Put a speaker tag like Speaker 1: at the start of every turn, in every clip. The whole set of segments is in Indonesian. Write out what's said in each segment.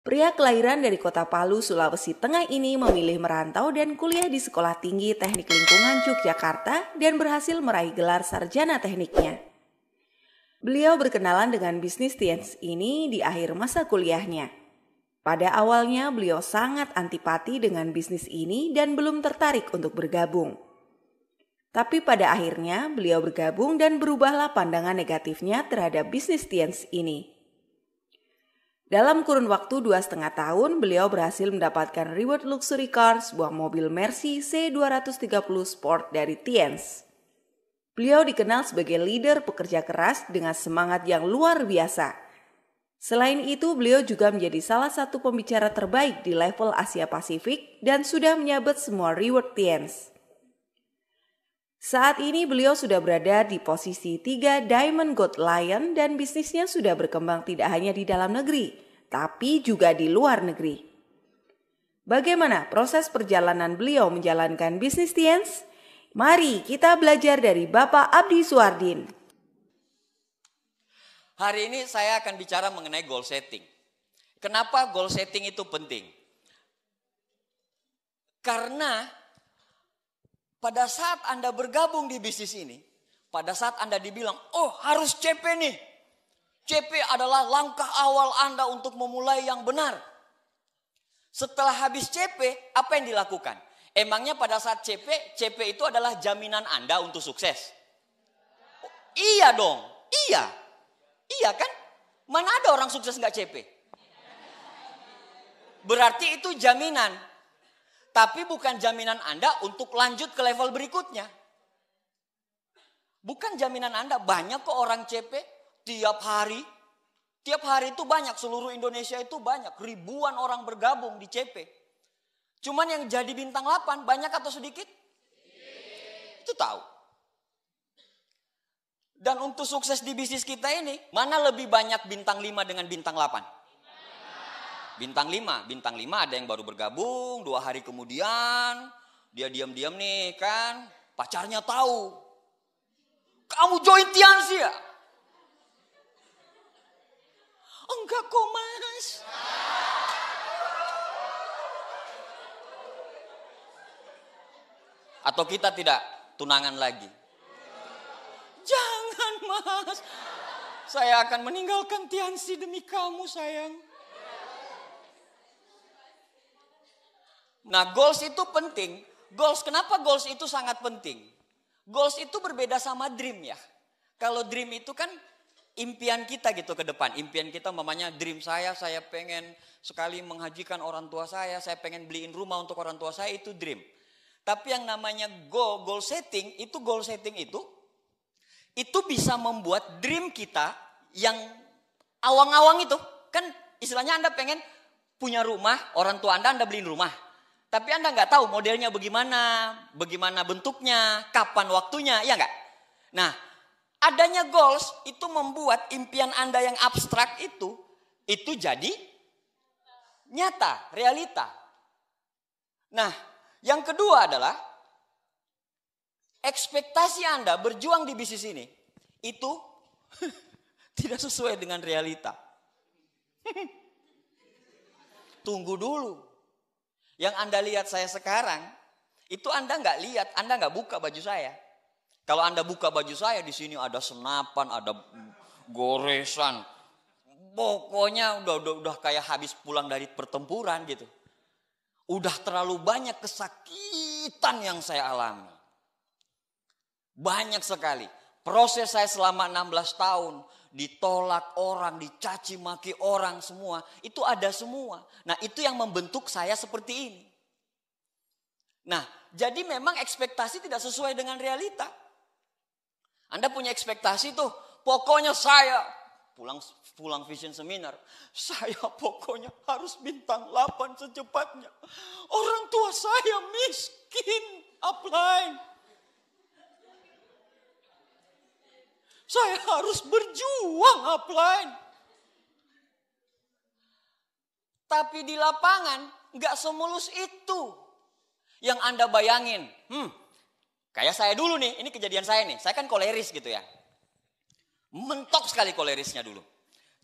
Speaker 1: Pria kelahiran dari kota Palu, Sulawesi Tengah ini memilih merantau dan kuliah di Sekolah Tinggi Teknik Lingkungan Yogyakarta dan berhasil meraih gelar sarjana tekniknya. Beliau berkenalan dengan bisnis teens ini di akhir masa kuliahnya. Pada awalnya beliau sangat antipati dengan bisnis ini dan belum tertarik untuk bergabung. Tapi pada akhirnya beliau bergabung dan berubahlah pandangan negatifnya terhadap bisnis teens ini. Dalam kurun waktu 2,5 tahun, beliau berhasil mendapatkan reward luxury car, sebuah mobil Mercy C230 Sport dari Tiens. Beliau dikenal sebagai leader pekerja keras dengan semangat yang luar biasa. Selain itu, beliau juga menjadi salah satu pembicara terbaik di level Asia Pasifik dan sudah menyabet semua reward Tiens. Saat ini beliau sudah berada di posisi 3 Diamond Gold Lion dan bisnisnya sudah berkembang tidak hanya di dalam negeri, tapi juga di luar negeri. Bagaimana proses perjalanan beliau menjalankan bisnis Tiens? Mari kita belajar dari Bapak Abdi Suardin.
Speaker 2: Hari ini saya akan bicara mengenai goal setting. Kenapa goal setting itu penting? Karena pada saat Anda bergabung di bisnis ini, pada saat Anda dibilang, oh harus CP nih. CP adalah langkah awal Anda untuk memulai yang benar. Setelah habis CP, apa yang dilakukan? Emangnya pada saat CP itu adalah jaminan Anda untuk sukses? Oh, iya dong, iya. Iya kan? Mana ada orang sukses nggak CP? Berarti itu jaminan. Tapi bukan jaminan Anda untuk lanjut ke level berikutnya. Bukan jaminan Anda. Banyak kok orang CP tiap hari. Tiap hari itu banyak. Seluruh Indonesia itu banyak. Ribuan orang bergabung di CP. Cuman yang jadi bintang 8 banyak atau sedikit? Itu tahu. Dan untuk sukses di bisnis kita ini, mana lebih banyak bintang 5 dengan bintang 8? Bintang 5 ada yang baru bergabung, 2 hari kemudian, dia diam-diam nih kan, pacarnya tahu. Kamu join Tiens ya? Enggak kok mas. Atau kita tidak tunangan lagi? Jangan mas, saya akan meninggalkan Tiens demi kamu sayang. Nah goals itu penting. Kenapa goals itu sangat penting? Goals itu berbeda sama dream ya. Kalau dream itu kan impian kita gitu ke depan. Impian kita mamanya dream saya pengen sekali menghajikan orang tua saya pengen beliin rumah untuk orang tua saya, itu dream. Tapi yang namanya goal setting itu bisa membuat dream kita yang awang-awang itu. Kan istilahnya Anda pengen punya rumah, orang tua Anda beliin rumah. Tapi Anda nggak tahu modelnya bagaimana bentuknya, kapan waktunya, ya nggak? Nah, adanya goals itu membuat impian Anda yang abstrak itu jadi nyata, realita. Nah, yang kedua adalah ekspektasi Anda berjuang di bisnis ini itu tidak sesuai dengan realita. Tunggu dulu. Yang Anda lihat saya sekarang, itu Anda nggak lihat, Anda nggak buka baju saya. Kalau Anda buka baju saya, di sini ada senapan, ada goresan. Pokoknya udah kayak habis pulang dari pertempuran gitu. Udah terlalu banyak kesakitan yang saya alami. Banyak sekali. Proses saya selama 16 tahun, ditolak orang, dicaci maki orang semua, itu ada semua. Nah, itu yang membentuk saya seperti ini. Nah, jadi memang ekspektasi tidak sesuai dengan realita. Anda punya ekspektasi tuh, pokoknya saya pulang vision seminar, saya pokoknya harus bintang 8 secepatnya. Orang tua saya miskin, upline. Saya harus berjuang upline. Tapi di lapangan gak semulus itu yang Anda bayangin. Kayak saya dulu nih, ini kejadian saya nih. Saya kan koleris gitu ya. Mentok sekali kolerisnya dulu.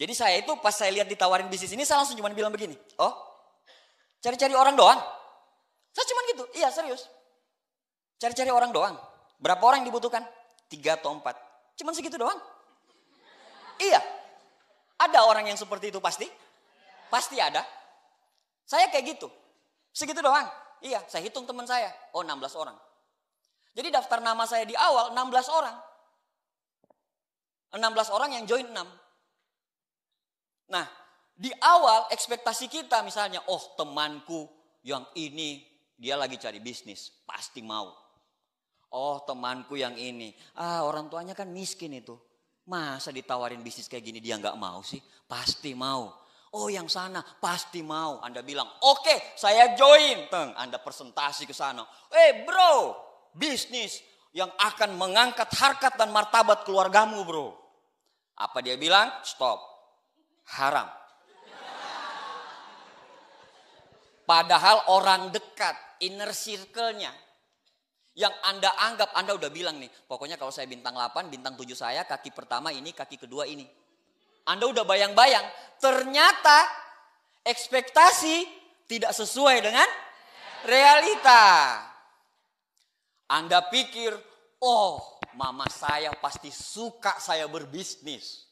Speaker 2: Jadi saya itu pas saya lihat ditawarin bisnis ini, saya langsung cuma bilang begini. Oh, cari-cari orang doang? Saya cuma gitu, iya serius. Cari-cari orang doang. Berapa orang yang dibutuhkan? 3 atau 4. Cuman segitu doang. Iya. Ada orang yang seperti itu pasti? Pasti ada. Saya kayak gitu. Segitu doang. Iya, saya hitung teman saya. Oh, 16 orang. Jadi daftar nama saya di awal 16 orang. 16 orang yang join 6. Nah, di awal ekspektasi kita misalnya, oh temanku yang ini dia lagi cari bisnis, pasti mau. Oh temanku yang ini, orang tuanya kan miskin itu. Masa ditawarin bisnis kayak gini dia nggak mau sih? Pasti mau. Oh yang sana pasti mau. Anda bilang, oke, saya join. Anda presentasi ke sana. Bro, bisnis yang akan mengangkat harkat dan martabat keluargamu bro. Apa dia bilang? Stop. Haram. Padahal orang dekat, inner circle-nya. Yang Anda anggap, Anda udah bilang nih, pokoknya kalau saya bintang 8, bintang 7 saya, kaki pertama ini, kaki kedua ini. Anda udah bayang-bayang, ternyata ekspektasi tidak sesuai dengan realita. Anda pikir, oh mama saya pasti suka saya berbisnis.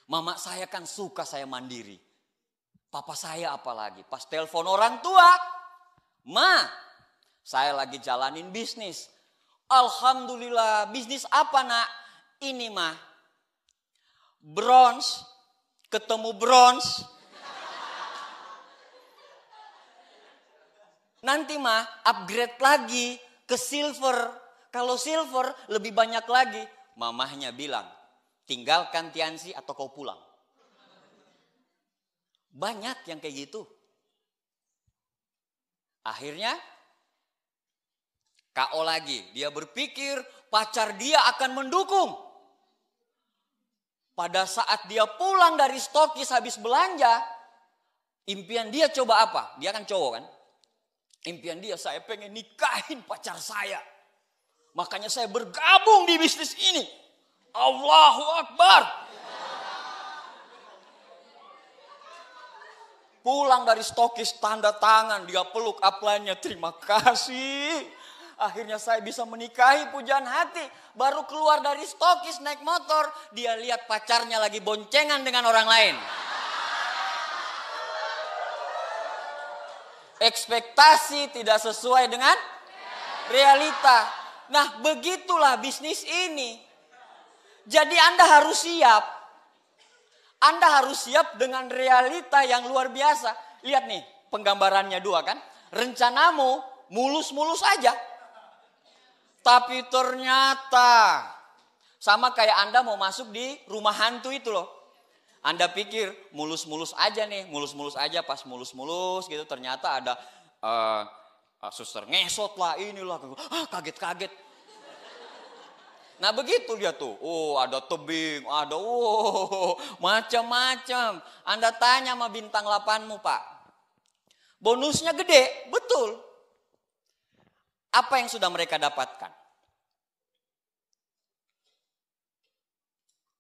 Speaker 2: Mama saya kan suka saya mandiri. Papa saya apalagi, pas telepon orang tua, Ma, saya lagi jalanin bisnis. Alhamdulillah, bisnis apa nak? Ini mah, bronze, ketemu bronze. Nanti mah upgrade lagi ke silver. Kalau silver lebih banyak lagi. Mamahnya bilang, tinggalkan Tiansi atau kau pulang. Banyak yang kayak gitu. Akhirnya KO lagi. Dia berpikir pacar dia akan mendukung. Pada saat dia pulang dari stokis habis belanja, impian dia coba apa? Dia kan cowok kan? Impian dia, saya pengen nikahin pacar saya. Makanya saya bergabung di bisnis ini. Allahu Akbar. Pulang dari stokis, tanda tangan, dia peluk upline-nya, terima kasih. Akhirnya saya bisa menikahi pujaan hati. Baru keluar dari stokis naik motor, dia lihat pacarnya lagi boncengan dengan orang lain. Ekspektasi tidak sesuai dengan realita. Nah, begitulah bisnis ini. Jadi Anda harus siap. Anda harus siap dengan realita yang luar biasa. Lihat nih, penggambarannya 2 kan. Rencanamu mulus-mulus aja. Tapi ternyata sama kayak Anda mau masuk di rumah hantu itu loh. Anda pikir mulus-mulus aja nih, mulus-mulus aja, pas mulus-mulus gitu ternyata ada suster ngesot lah, inilah, kaget-kaget. Nah begitu dia tuh, oh ada tebing, ada macam-macam. Anda tanya sama bintang 8-mu Pak, bonusnya gede, betul. Apa yang sudah mereka dapatkan?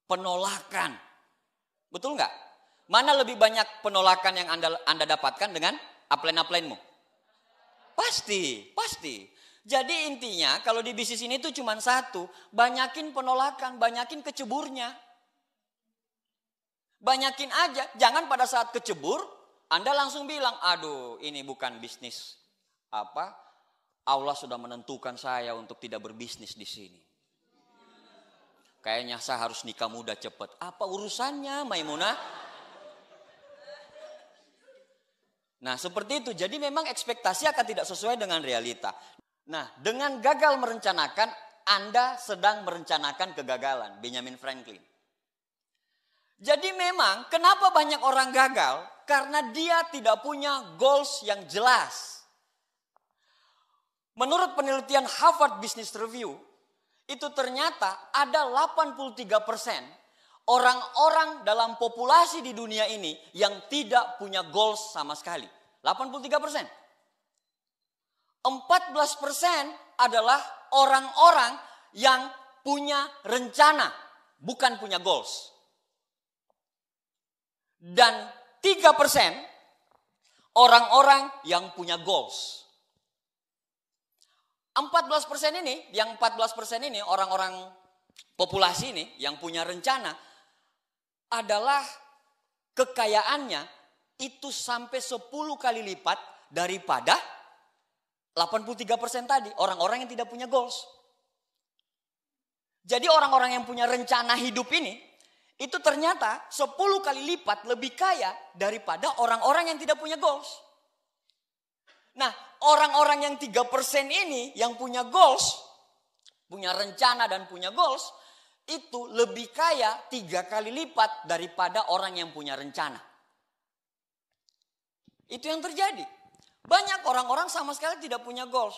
Speaker 2: Penolakan, betul nggak? Mana lebih banyak penolakan yang Anda dapatkan dengan upline-upline-mu? Pasti. Jadi intinya kalau di bisnis ini tuh cuma satu, banyakin penolakan, banyakin keceburnya. Banyakin aja, jangan pada saat kecebur Anda langsung bilang, aduh ini bukan bisnis. Allah sudah menentukan saya untuk tidak berbisnis di sini. Kayaknya saya harus nikah muda cepat. Apa urusannya Maimunah? Nah seperti itu, jadi memang ekspektasi akan tidak sesuai dengan realita. Nah, dengan gagal merencanakan, Anda sedang merencanakan kegagalan. Benjamin Franklin. Jadi memang, kenapa banyak orang gagal? Karena dia tidak punya goals yang jelas. Menurut penelitian Harvard Business Review, itu ternyata ada 83% orang-orang dalam populasi di dunia ini yang tidak punya goals sama sekali. 83%. 14% adalah orang-orang yang punya rencana, bukan punya goals. Dan 3% orang-orang yang punya goals. 14% ini orang-orang populasi ini yang punya rencana adalah kekayaannya itu sampai 10 kali lipat daripada 83% tadi, orang-orang yang tidak punya goals. Jadi orang-orang yang punya rencana hidup ini, itu ternyata 10 kali lipat lebih kaya daripada orang-orang yang tidak punya goals. Nah, orang-orang yang 3% ini yang punya goals, punya rencana dan punya goals, itu lebih kaya 3 kali lipat daripada orang yang punya rencana. Itu yang terjadi. Banyak orang-orang sama sekali tidak punya goals.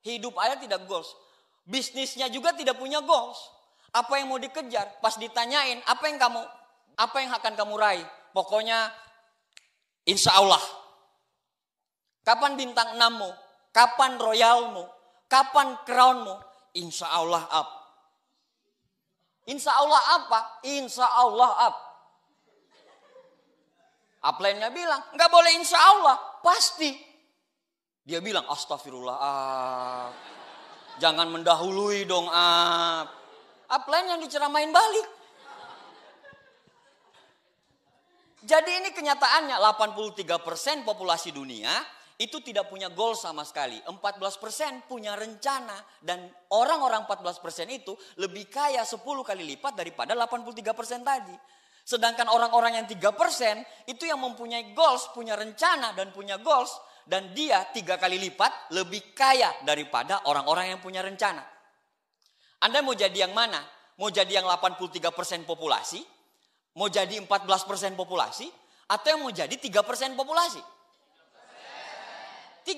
Speaker 2: Hidup aja tidak goals. Bisnisnya juga tidak punya goals. Apa yang mau dikejar? Pas ditanyain, apa yang akan kamu raih? Pokoknya insya Allah. Kapan bintang 6-mu? Kapan royalmu? Kapan crownmu? Insya Allah up. Insya Allah apa? Insya Allah up. Upline-nya bilang, nggak boleh insya Allah. Pasti. Dia bilang, astagfirullah. Jangan mendahului dong. Upline yang diceramain balik. Jadi ini kenyataannya 83% populasi dunia itu tidak punya goal sama sekali. 14% punya rencana. Dan orang-orang 14% itu lebih kaya 10 kali lipat daripada 83% tadi. Sedangkan orang-orang yang 3% itu yang mempunyai goals, punya rencana dan punya goals. Dan dia 3 kali lipat lebih kaya daripada orang-orang yang punya rencana. Anda mau jadi yang mana? Mau jadi yang 83% populasi? Mau jadi 14% populasi? Atau yang mau jadi 3% populasi? 3%.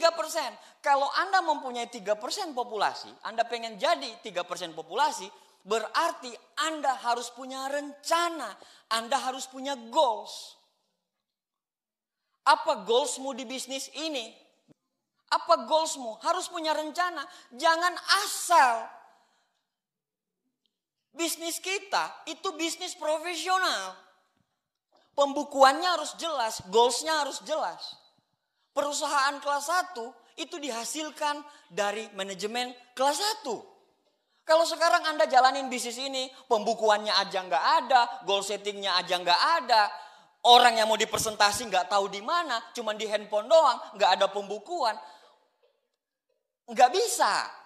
Speaker 2: Kalau Anda mempunyai 3% populasi, Anda pengen jadi 3% populasi, berarti Anda harus punya rencana. Anda harus punya goals. Apa goalsmu di bisnis ini? Apa goalsmu? Harus punya rencana. Jangan asal. Bisnis kita itu bisnis profesional. Pembukuannya harus jelas, goalsnya harus jelas. Perusahaan kelas 1 itu dihasilkan dari manajemen kelas 1. Kalau sekarang Anda jalanin bisnis ini, pembukuannya aja nggak ada, goal settingnya aja nggak ada. Orang yang mau dipresentasi nggak tahu di mana, cuma di handphone doang, nggak ada pembukuan. Nggak bisa.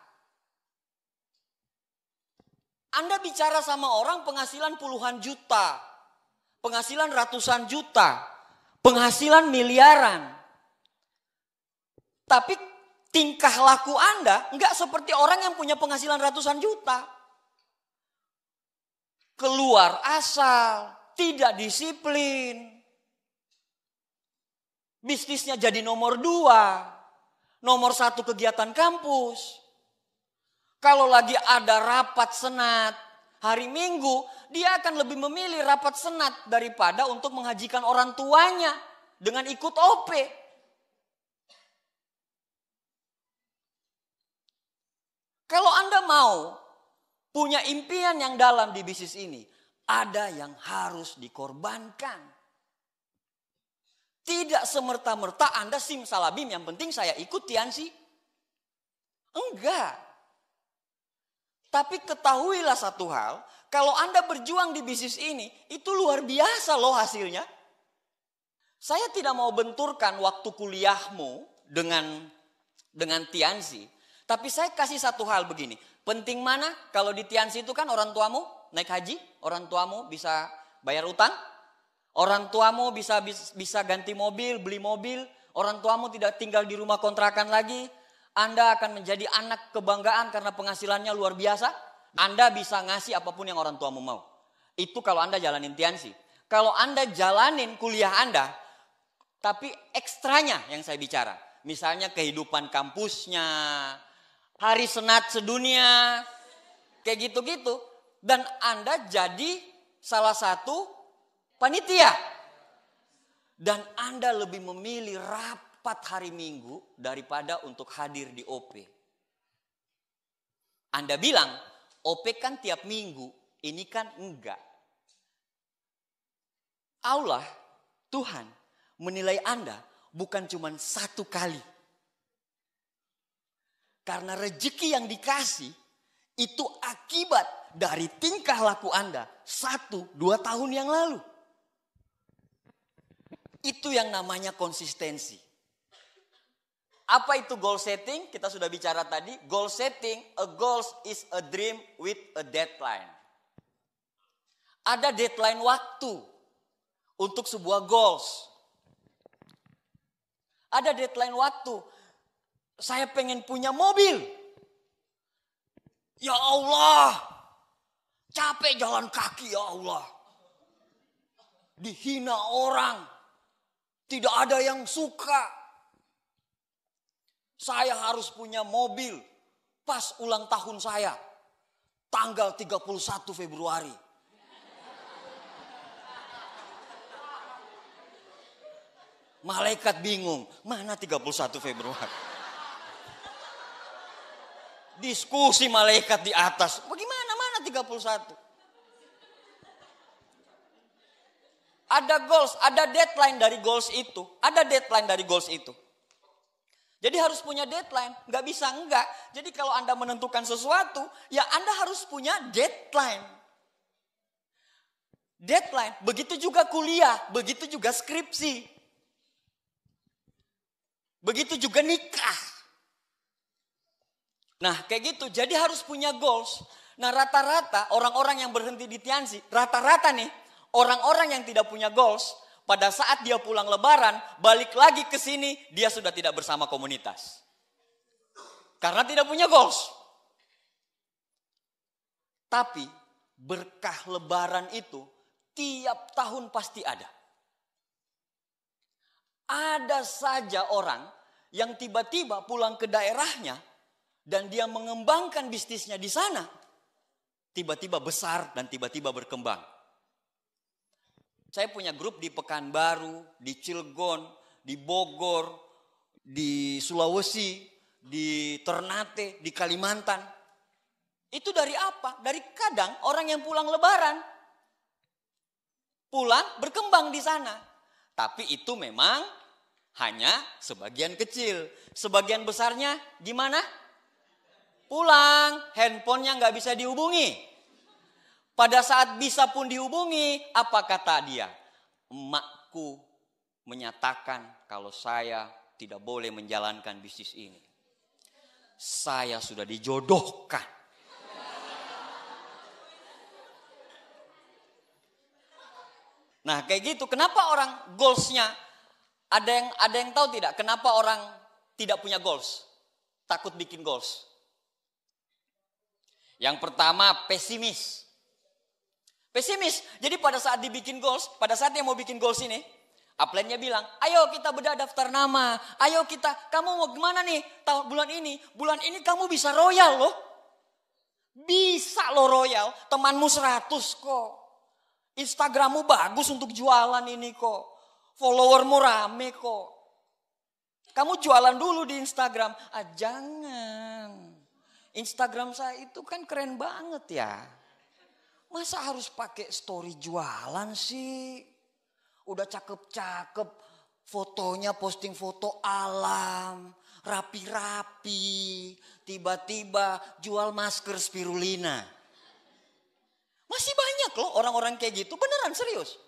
Speaker 2: Anda bicara sama orang penghasilan puluhan juta, penghasilan ratusan juta, penghasilan miliaran. Tapi tingkah laku Anda nggak seperti orang yang punya penghasilan ratusan juta. Keluar asal, tidak disiplin. Bisnisnya jadi nomor 2. Nomor 1 kegiatan kampus. Kalau lagi ada rapat senat hari Minggu, dia akan lebih memilih rapat senat daripada untuk menghajikan orang tuanya dengan ikut OP. Kalau Anda mau punya impian yang dalam di bisnis ini, ada yang harus dikorbankan. Tidak semerta-merta Anda simsalabim, yang penting saya ikut Tiansi. Enggak. Tapi ketahuilah satu hal, kalau Anda berjuang di bisnis ini, itu luar biasa loh hasilnya. Saya tidak mau benturkan waktu kuliahmu dengan Tiansi. Tapi saya kasih satu hal begini. Penting mana kalau di Tiansi itu kan orang tuamu naik haji, orang tuamu bisa bayar utang, orang tuamu bisa ganti mobil, beli mobil, orang tuamu tidak tinggal di rumah kontrakan lagi. Anda akan menjadi anak kebanggaan karena penghasilannya luar biasa. Anda bisa ngasih apapun yang orang tuamu mau. Itu kalau Anda jalanin Tiansi. Kalau Anda jalanin kuliah Anda, tapi ekstranya yang saya bicara. Misalnya kehidupan kampusnya, hari senat sedunia, kayak gitu-gitu. Dan Anda jadi salah satu panitia. Dan Anda lebih memilih rapat hari Minggu daripada untuk hadir di OP. Anda bilang, OP kan tiap minggu, ini kan enggak. Allah Tuhan menilai Anda bukan cuma satu kali. Karena rezeki yang dikasih itu akibat dari tingkah laku Anda 1-2 tahun yang lalu. Itu yang namanya konsistensi. Apa itu goal setting? Kita sudah bicara tadi. Goal setting, a goal is a dream with a deadline. Ada deadline waktu untuk sebuah goals. Ada deadline waktu. Saya pengen punya mobil. Ya Allah, capek jalan kaki ya Allah. Dihina orang, tidak ada yang suka. Saya harus punya mobil pas ulang tahun saya, tanggal 31 Februari. Malaikat bingung, mana 31 Februari? Diskusi malaikat di atas, bagaimana mana 31? Ada goals, ada deadline dari goals itu. Ada deadline dari goals itu. Jadi harus punya deadline, nggak bisa enggak. Jadi kalau Anda menentukan sesuatu, ya Anda harus punya deadline. Deadline, begitu juga kuliah, begitu juga skripsi. Begitu juga nikah. Nah kayak gitu, jadi harus punya goals. Nah rata-rata orang-orang yang berhenti di Tiansi, rata-rata nih orang-orang yang tidak punya goals, pada saat dia pulang lebaran, balik lagi ke sini, dia sudah tidak bersama komunitas. Karena tidak punya goals. Tapi berkah lebaran itu tiap tahun pasti ada. Ada saja orang yang tiba-tiba pulang ke daerahnya, dan dia mengembangkan bisnisnya di sana, tiba-tiba besar dan tiba-tiba berkembang. Saya punya grup di Pekanbaru, di Cilegon, di Bogor, di Sulawesi, di Ternate, di Kalimantan. Itu dari apa? Dari kadang orang yang pulang lebaran. Pulang berkembang di sana. Tapi itu memang hanya sebagian kecil. Sebagian besarnya gimana? Pulang, handphonenya nggak bisa dihubungi. Pada saat bisa pun dihubungi, apa kata dia? Emakku menyatakan kalau saya tidak boleh menjalankan bisnis ini. Saya sudah dijodohkan. Nah kayak gitu, kenapa orang goalsnya, ada yang tahu tidak? Kenapa orang tidak punya goals? Takut bikin goals. Yang pertama pesimis. Pesimis. Jadi pada saat dibikin goals, pada saat dia mau bikin goals ini, upline-nya bilang, ayo kita bedah daftar nama. Ayo kamu mau gimana nih tahun bulan ini? Bulan ini kamu bisa royal loh. Bisa loh royal. Temanmu 100 kok. Instagrammu bagus untuk jualan ini kok. Followermu rame kok. Kamu jualan dulu di Instagram. Ah jangan. Instagram saya itu kan keren banget ya. Masa harus pakai story jualan sih? Udah cakep-cakep, fotonya posting foto alam, rapi-rapi, tiba-tiba jual masker spirulina. Masih banyak loh orang-orang kayak gitu, beneran serius.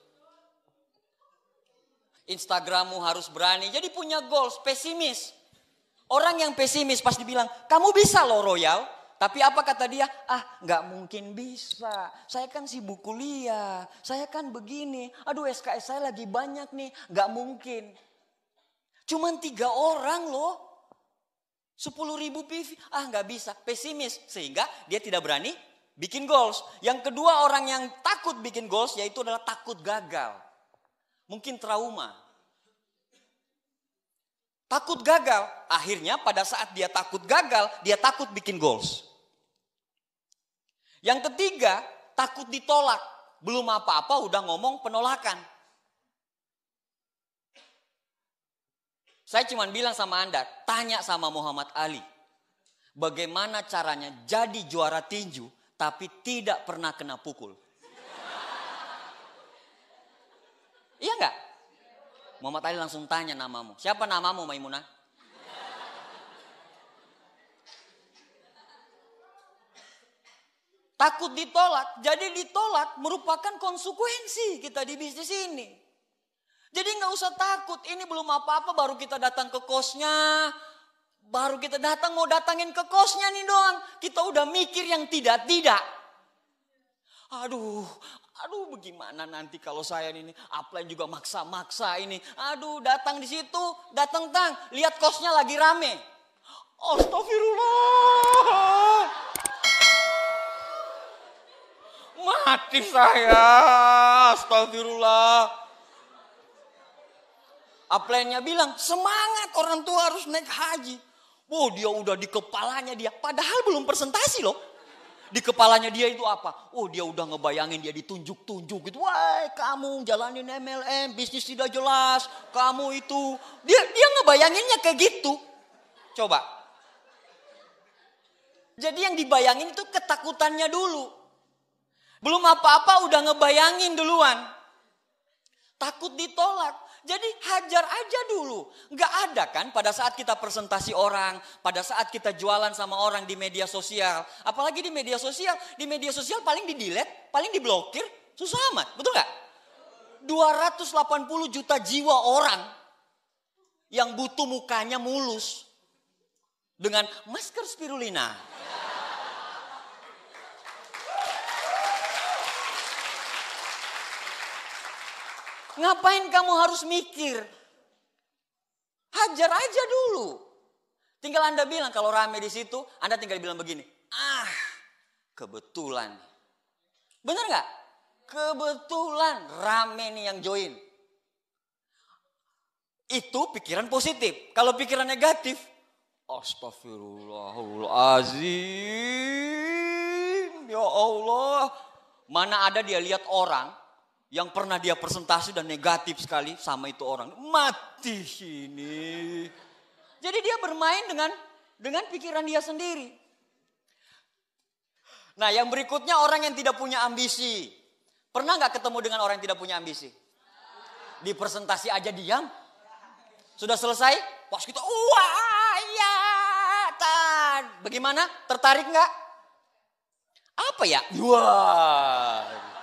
Speaker 2: Instagrammu harus berani, jadi punya goals, pesimis. Orang yang pesimis pasti bilang, kamu bisa loh royal. Tapi apa kata dia? Ah gak mungkin bisa. Saya kan sibuk kuliah. Saya kan begini. Aduh SKS saya lagi banyak nih. Gak mungkin. Cuman 3 orang loh. 10.000 PV. Ah gak bisa. Pesimis. Sehingga dia tidak berani bikin goals. Yang kedua orang yang takut bikin goals yaitu adalah takut gagal. Mungkin trauma. Takut gagal. Akhirnya pada saat dia takut gagal, dia takut bikin goals. Yang ketiga, takut ditolak. Belum apa-apa udah ngomong penolakan. Saya cuma bilang sama Anda, tanya sama Muhammad Ali. Bagaimana caranya jadi juara tinju tapi tidak pernah kena pukul? Iya enggak? Muhammad Ali langsung tanya namamu. Siapa namamu, Maimunah? Takut ditolak. Jadi ditolak merupakan konsekuensi kita di bisnis ini. Jadi nggak usah takut. Ini belum apa-apa baru kita datang ke kosnya. Baru kita datang mau datangin ke kosnya nih doang. Kita udah mikir yang tidak-tidak. Aduh bagaimana nanti kalau saya ini upline juga maksa-maksa ini. Aduh datang di situ, datang lihat kosnya lagi rame. Astagfirullah. Mati saya, astagfirullah. Upline-nya bilang, semangat orang tua harus naik haji. Wow, dia udah di kepalanya dia, padahal belum presentasi loh. Di kepalanya dia itu apa? Oh, dia udah ngebayangin dia ditunjuk-tunjuk gitu. Wah, kamu jalanin MLM, bisnis tidak jelas. Kamu itu, dia ngebayanginnya kayak gitu. Coba. Jadi yang dibayangin itu ketakutannya dulu. Belum apa-apa udah ngebayangin duluan. Takut ditolak. Jadi hajar aja dulu. Nggak ada kan pada saat kita presentasi orang. Pada saat kita jualan sama orang di media sosial. Apalagi di media sosial. Di media sosial paling di-delete, paling diblokir. Susah amat, betul nggak? 280 juta jiwa orang. Yang butuh mukanya mulus. Dengan masker spirulina. Ngapain kamu harus mikir? Hajar aja dulu. Tinggal Anda bilang kalau rame di situ, Anda tinggal bilang begini. Kebetulan. Benar nggak? Kebetulan rame nih yang join. Itu pikiran positif. Kalau pikiran negatif, astagfirullahaladzim. Ya Allah. Mana ada dia lihat orang yang pernah dia presentasi dan negatif sekali sama itu orang. Mati sini. Jadi dia bermain dengan pikiran dia sendiri. Nah yang berikutnya orang yang tidak punya ambisi. Pernah gak ketemu dengan orang yang tidak punya ambisi? Di presentasi aja diam. Sudah selesai? Pas kita, wah ya. Bagaimana? Tertarik gak? Apa ya? Wah.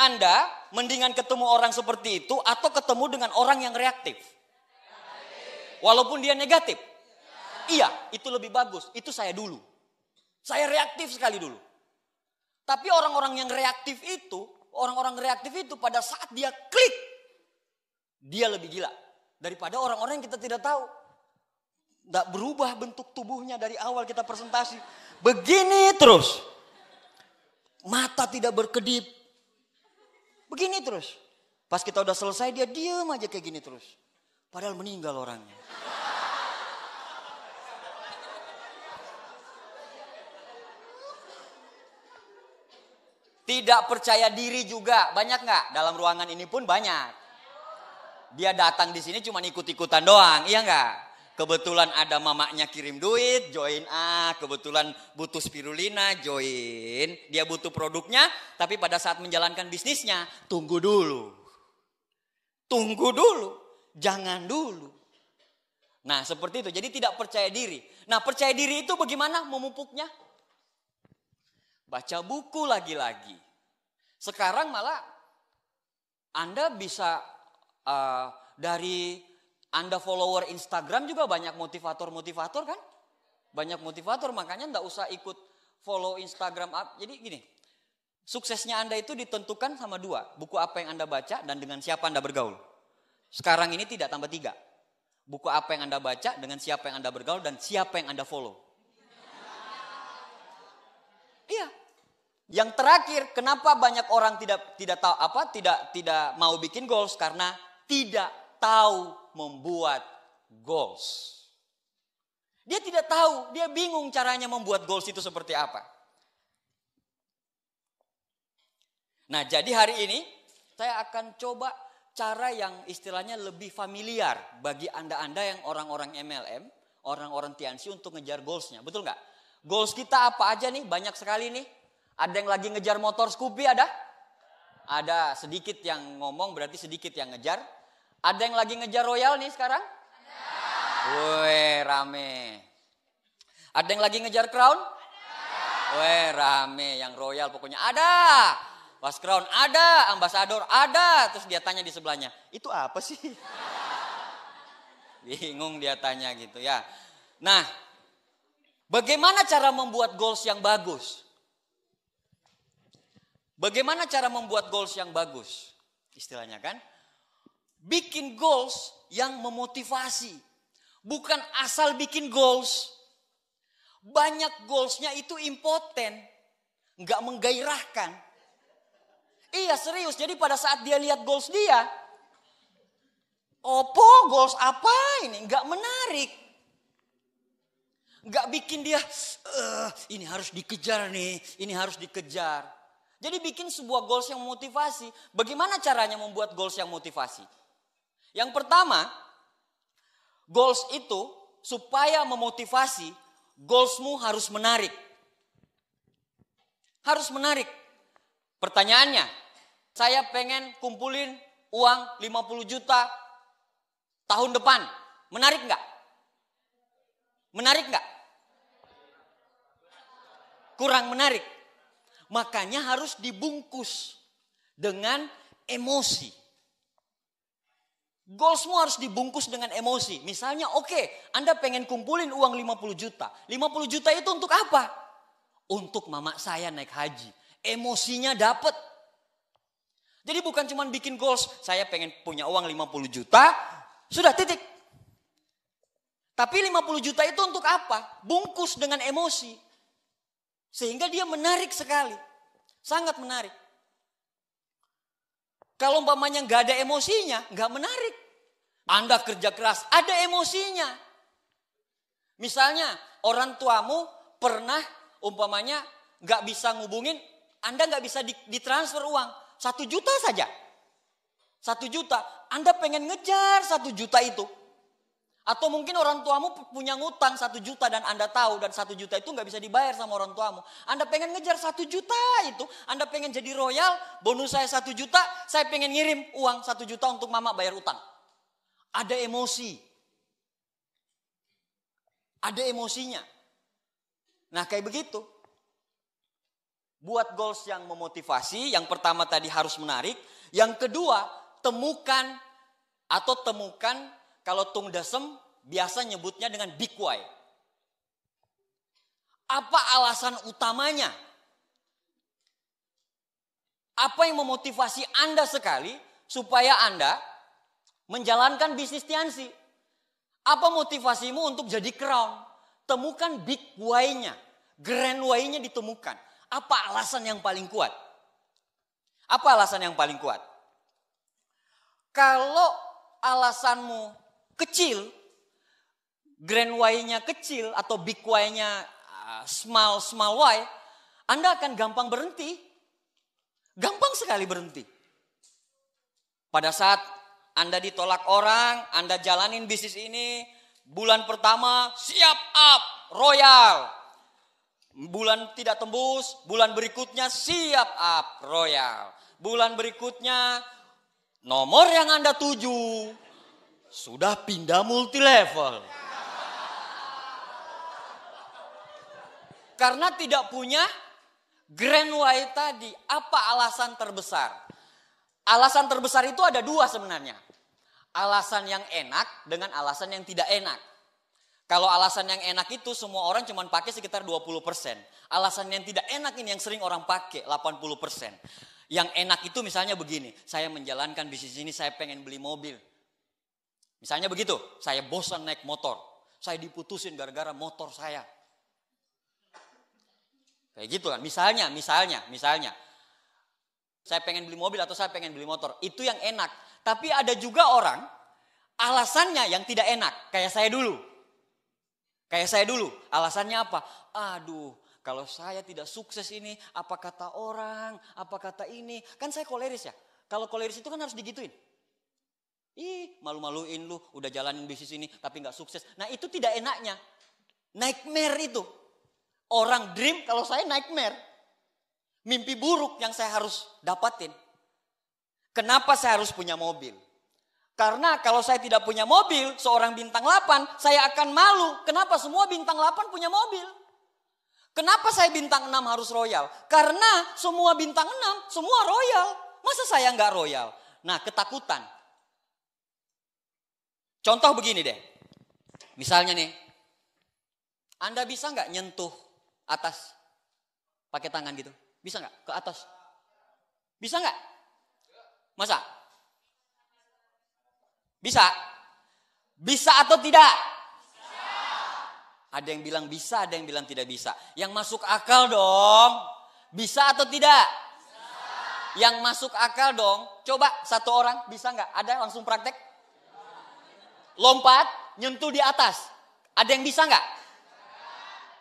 Speaker 2: Anda mendingan ketemu orang seperti itu atau ketemu dengan orang yang reaktif? Walaupun dia negatif. Iya, itu lebih bagus. Itu saya dulu. Saya reaktif sekali dulu. Tapi orang-orang yang reaktif itu, pada saat dia klik, dia lebih gila daripada orang-orang yang kita tidak tahu. Nggak berubah bentuk tubuhnya dari awal kita presentasi. Begini terus. Mata tidak berkedip. Begini terus. Pas kita udah selesai dia diem aja kayak gini terus. Padahal meninggal orangnya. Tidak percaya diri juga. Banyak nggak? Dalam ruangan ini pun banyak. Dia datang di sini cuma ikut-ikutan doang. Iya nggak? Kebetulan ada mamanya kirim duit, join kebetulan butuh spirulina, join. Dia butuh produknya, tapi pada saat menjalankan bisnisnya, tunggu dulu. Tunggu dulu, jangan dulu. Nah seperti itu, jadi tidak percaya diri. Nah percaya diri itu bagaimana memupuknya? Baca buku lagi-lagi. Sekarang malah Anda bisa dari Anda follower Instagram juga banyak motivator-motivator kan? Banyak motivator, makanya enggak usah ikut follow Instagram. Jadi gini, suksesnya Anda itu ditentukan sama dua. Buku apa yang Anda baca dan dengan siapa Anda bergaul. Sekarang ini tidak tambah 3. Buku apa yang Anda baca, dengan siapa yang Anda bergaul, dan siapa yang Anda follow. Iya. Yang terakhir, kenapa banyak orang tidak mau bikin goals? Karena tidak tahu membuat goals. Dia tidak tahu, dia bingung caranya membuat goals itu seperti apa. Nah, jadi hari ini saya akan coba cara yang istilahnya lebih familiar bagi Anda-Anda yang orang-orang MLM, orang-orang Tianxi untuk ngejar goalsnya. Betul nggak? Goals kita apa aja nih? Banyak sekali nih. Ada yang lagi ngejar motor Scoopy ada? Ada sedikit yang ngomong berarti sedikit yang ngejar. Ada yang lagi ngejar royal nih sekarang? Woi, rame. Ada yang lagi ngejar crown? Woi, rame. Yang royal pokoknya ada. Pas crown ada, ambasador ada. Terus dia tanya di sebelahnya, itu apa sih? Bingung dia tanya gitu ya. Nah, bagaimana cara membuat goals yang bagus? Bagaimana cara membuat goals yang bagus? Istilahnya kan, bikin goals yang memotivasi. Bukan asal bikin goals. Banyak goalsnya itu impoten. Nggak menggairahkan. Iya serius, jadi pada saat dia lihat goals dia, goals apa ini? Nggak menarik. Nggak bikin dia, ini harus dikejar nih, ini harus dikejar. Jadi bikin sebuah goals yang memotivasi. Bagaimana caranya membuat goals yang motivasi? Yang pertama, goals itu supaya memotivasi, goalsmu harus menarik. Harus menarik. Pertanyaannya, saya pengen kumpulin uang 50 juta tahun depan. Menarik nggak? Menarik nggak? Kurang menarik. Makanya harus dibungkus dengan emosi. Goalsmu harus dibungkus dengan emosi. Misalnya Anda pengen kumpulin uang 50 juta. 50 juta itu untuk apa? Untuk mama saya naik haji. Emosinya dapat. Jadi bukan cuma bikin goals, saya pengen punya uang 50 juta, sudah titik. Tapi 50 juta itu untuk apa? Bungkus dengan emosi. Sehingga dia menarik sekali. Sangat menarik. Kalau umpamanya nggak ada emosinya, nggak menarik. Anda kerja keras, ada emosinya. Misalnya orang tuamu pernah umpamanya nggak bisa ngubungin, Anda nggak bisa ditransfer uang 1 juta saja. 1 juta, Anda pengen ngejar 1 juta itu. Atau mungkin orang tuamu punya ngutang 1 juta dan Anda tahu dan 1 juta itu nggak bisa dibayar sama orang tuamu. Anda pengen ngejar 1 juta itu. Anda pengen jadi royal, bonus saya 1 juta, saya pengen ngirim uang 1 juta untuk mama bayar utang. Ada emosi. Ada emosinya. Nah kayak begitu. Buat goals yang memotivasi, yang pertama tadi harus menarik. Yang kedua, temukan kalau Tung Desem biasa nyebutnya dengan big why. Apa alasan utamanya? Apa yang memotivasi Anda sekali supaya Anda menjalankan bisnis Tiansi? Apa motivasimu untuk jadi crown? Temukan big why-nya, grand why-nya ditemukan. Apa alasan yang paling kuat? Apa alasan yang paling kuat? Kalau alasanmu kecil, grand why-nya kecil atau big why-nya small why, Anda akan gampang berhenti. Gampang sekali berhenti. Pada saat Anda ditolak orang, Anda jalanin bisnis ini, bulan pertama siap up, royal. Bulan tidak tembus, bulan berikutnya siap up, royal. Bulan berikutnya nomor yang Anda tuju sudah pindah multi level. Karena tidak punya grand why tadi. Apa alasan terbesar? Alasan terbesar itu ada 2 sebenarnya. Alasan yang enak dengan alasan yang tidak enak. Kalau alasan yang enak itu semua orang cuma pakai sekitar 20%. Alasan yang tidak enak ini yang sering orang pakai 80%. Yang enak itu misalnya begini. Saya menjalankan bisnis ini, saya pengen beli mobil. Misalnya begitu, saya bosan naik motor. Saya diputusin gara-gara motor saya. Kayak gitu kan, misalnya. Saya pengen beli mobil atau saya pengen beli motor. Itu yang enak. Tapi ada juga orang, alasannya yang tidak enak. Kayak saya dulu. Alasannya apa? Aduh, kalau saya tidak sukses ini, apa kata orang, apa kata ini. Kan saya koleris ya. Kalau koleris itu kan harus digituin. Malu-maluin lu, udah jalanin bisnis ini tapi gak sukses. Nah itu tidak enaknya. Nightmare itu. Orang dream, kalau saya nightmare. Mimpi buruk yang saya harus dapatin. Kenapa saya harus punya mobil? Karena kalau saya tidak punya mobil, seorang bintang 8, saya akan malu. Kenapa semua bintang 8 punya mobil? Kenapa saya bintang 6 harus royal? Karena semua bintang 6, semua royal. Masa saya nggak royal? Nah, ketakutan. Contoh begini deh. Misalnya nih, Anda bisa nggak nyentuh atas pakai tangan gitu? Bisa nggak ke atas? Bisa nggak? Masa? Bisa? Bisa atau tidak? Bisa. Ada yang bilang bisa, ada yang bilang tidak bisa. Yang masuk akal dong. Bisa atau tidak? Bisa. Yang masuk akal dong. Coba satu orang bisa nggak? Ada langsung praktek? Lompat, nyentuh di atas. Ada yang bisa nggak?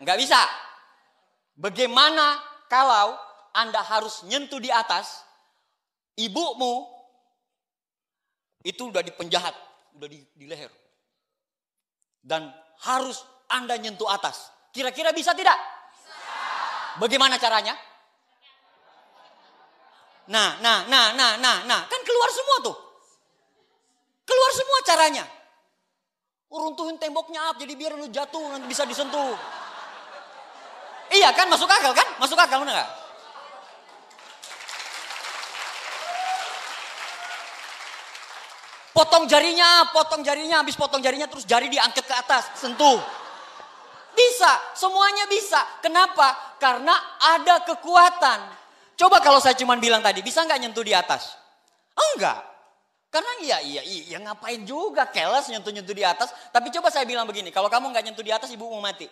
Speaker 2: Nggak bisa. Bagaimana kalau Anda harus nyentuh di atas, ibumu itu udah di penjahat, udah di leher. Dan harus Anda nyentuh atas. Kira-kira bisa tidak? Bisa. Bagaimana caranya? Nah. Kan keluar semua tuh. Keluar semua caranya. Runtuhin temboknya jadi biar lu jatuh nanti bisa disentuh. Iya kan, masuk akal kan? Masuk akal benar nggak? Potong jarinya, habis potong jarinya terus jari diangkat ke atas, sentuh. Bisa, semuanya bisa. Kenapa? Karena ada kekuatan. Coba kalau saya cuma bilang tadi, bisa nggak nyentuh di atas? Enggak. Karena iya ngapain juga keles nyentuh-nyentuh di atas. Tapi coba saya bilang begini, kalau kamu nggak nyentuh di atas ibu mau mati.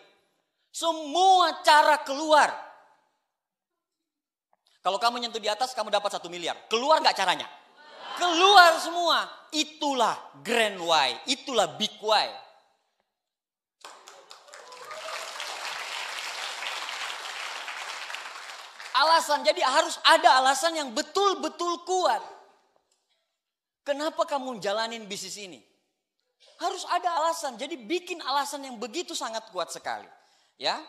Speaker 2: Semua cara keluar. Kalau kamu nyentuh di atas kamu dapat 1 miliar. Keluar nggak caranya? Keluar semua. Itulah grand why. Itulah big why. Alasan, jadi harus ada alasan yang betul-betul kuat. Kenapa kamu jalanin bisnis ini? Harus ada alasan. Jadi bikin alasan yang begitu sangat kuat sekali. Ya.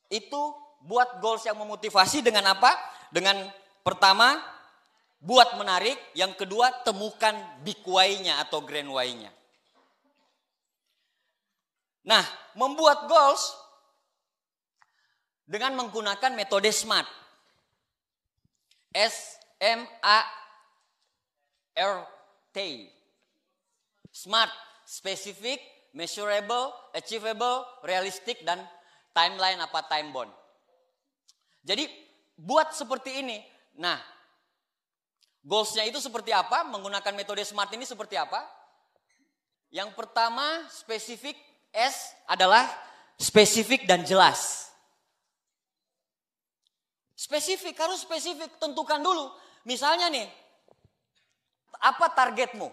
Speaker 2: Itu buat goals yang memotivasi dengan apa? Dengan pertama, buat menarik. Yang kedua, temukan big why-nya atau grand why-nya. Nah, membuat goals dengan menggunakan metode SMART. SMART. SMART, specific, measurable, achievable, realistic, dan timeline apa time bound. Jadi buat seperti ini. Nah, goalsnya itu seperti apa? Menggunakan metode SMART ini seperti apa? Yang pertama, spesifik. S adalah spesifik dan jelas. Spesifik, harus spesifik. Tentukan dulu. Misalnya nih, apa targetmu?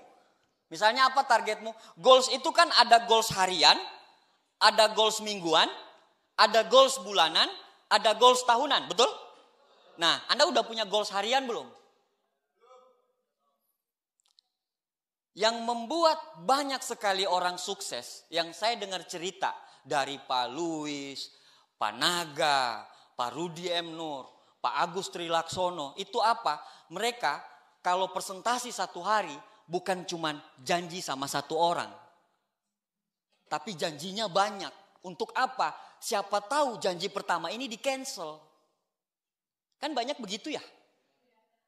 Speaker 2: Misalnya apa targetmu? Goals itu kan ada goals harian, ada goals mingguan, ada goals bulanan, ada goals tahunan, betul? Nah, Anda udah punya goals harian belum? Yang membuat banyak sekali orang sukses, yang saya dengar cerita dari Pak Luis, Pak Naga, Pak Rudi M. Nur, Pak Agus Trilaksono, itu apa? Mereka kalau presentasi satu hari bukan cuma janji sama satu orang. Tapi janjinya banyak. Untuk apa? Siapa tahu janji pertama ini di cancel. Kan banyak begitu ya.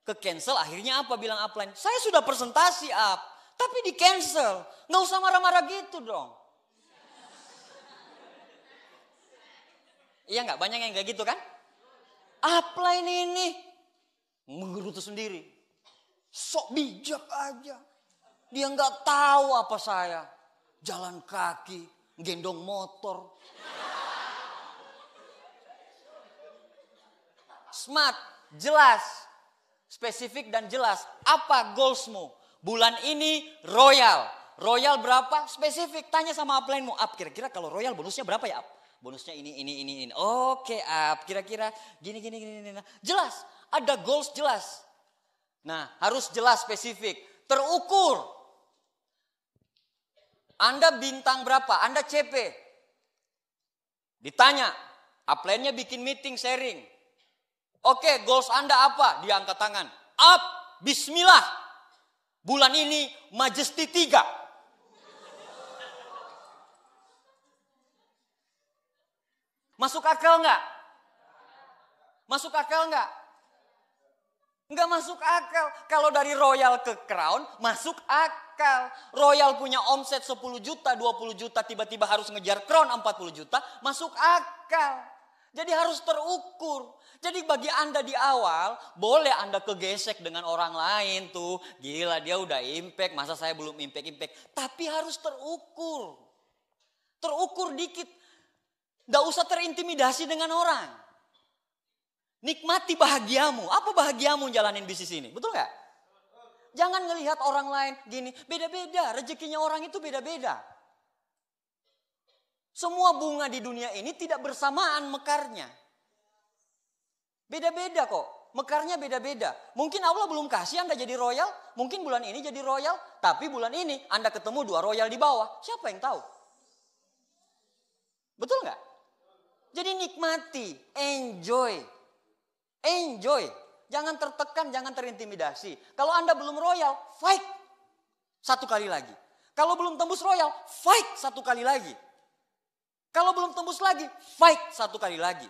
Speaker 2: Ke cancel akhirnya apa bilang upline? Saya sudah presentasi up. Tapi di cancel. Nggak usah marah-marah gitu dong. Iya nggak? Banyak yang kayak gitu kan? Upline ini menggerutu sendiri. Sok bijak aja. Dia nggak tahu apa saya. Jalan kaki, gendong motor. Smart, jelas. Spesifik dan jelas. Apa goalsmu? Bulan ini royal. Royal berapa? Spesifik. Tanya sama upline-mu. Up, kira-kira kalau royal bonusnya berapa ya? Up? Bonusnya ini. Oke, up. Kira-kira gini. Jelas. Ada goals jelas. Nah, harus jelas spesifik. Terukur. Anda bintang berapa? Anda CP. Ditanya. Upline-nya bikin meeting sharing. Oke, goals Anda apa? Dia angkat tangan. Up, bismillah. Bulan ini Majesty 3. Masuk akal nggak? Masuk akal nggak? Nggak masuk akal. Kalau dari Royal ke Crown, masuk akal. Royal punya omset 10 juta, 20 juta, tiba-tiba harus ngejar Crown 40 juta, masuk akal. Jadi harus terukur. Jadi bagi Anda di awal, boleh Anda kegesek dengan orang lain tuh. Gila, dia udah impact, masa saya belum impact. Tapi harus terukur. Terukur dikit. Nggak usah terintimidasi dengan orang. Nikmati bahagiamu. Apa bahagiamu jalanin bisnis ini? Betul nggak? Jangan ngelihat orang lain gini. Beda-beda. Rezekinya orang itu beda-beda. Semua bunga di dunia ini tidak bersamaan mekarnya. Beda-beda kok. Mekarnya beda-beda. Mungkin Allah belum kasih Anda jadi royal. Mungkin bulan ini jadi royal. Tapi bulan ini Anda ketemu 2 royal di bawah. Siapa yang tahu? Betul nggak? Jadi nikmati. Enjoy. Enjoy. Jangan tertekan, jangan terintimidasi. Kalau Anda belum royal, fight. 1 kali lagi. Kalau belum tembus royal, fight 1 kali lagi. Kalau belum tembus lagi, fight 1 kali lagi.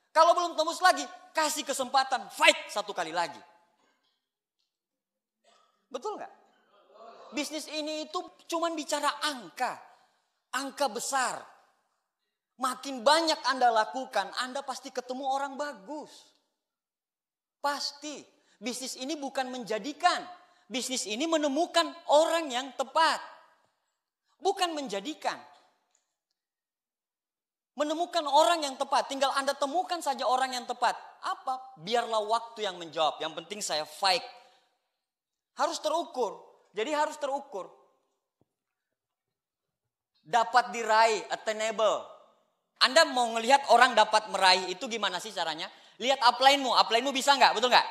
Speaker 2: Kalau belum tembus lagi, kasih kesempatan, fight 1 kali lagi. Betul nggak? Bisnis ini itu cuman bicara angka. Angka besar. Makin banyak Anda lakukan, Anda pasti ketemu orang bagus. Pasti. Bisnis ini bukan menjadikan. Bisnis ini menemukan orang yang tepat. Bukan menjadikan. Menemukan orang yang tepat. Tinggal Anda temukan saja orang yang tepat. Apa? Biarlah waktu yang menjawab. Yang penting saya fight. Harus terukur. Jadi harus terukur. Dapat diraih, attainable. Anda mau ngelihat orang dapat meraih itu gimana sih caranya? Lihat upline-mu. Upline-mu bisa nggak? Betul nggak?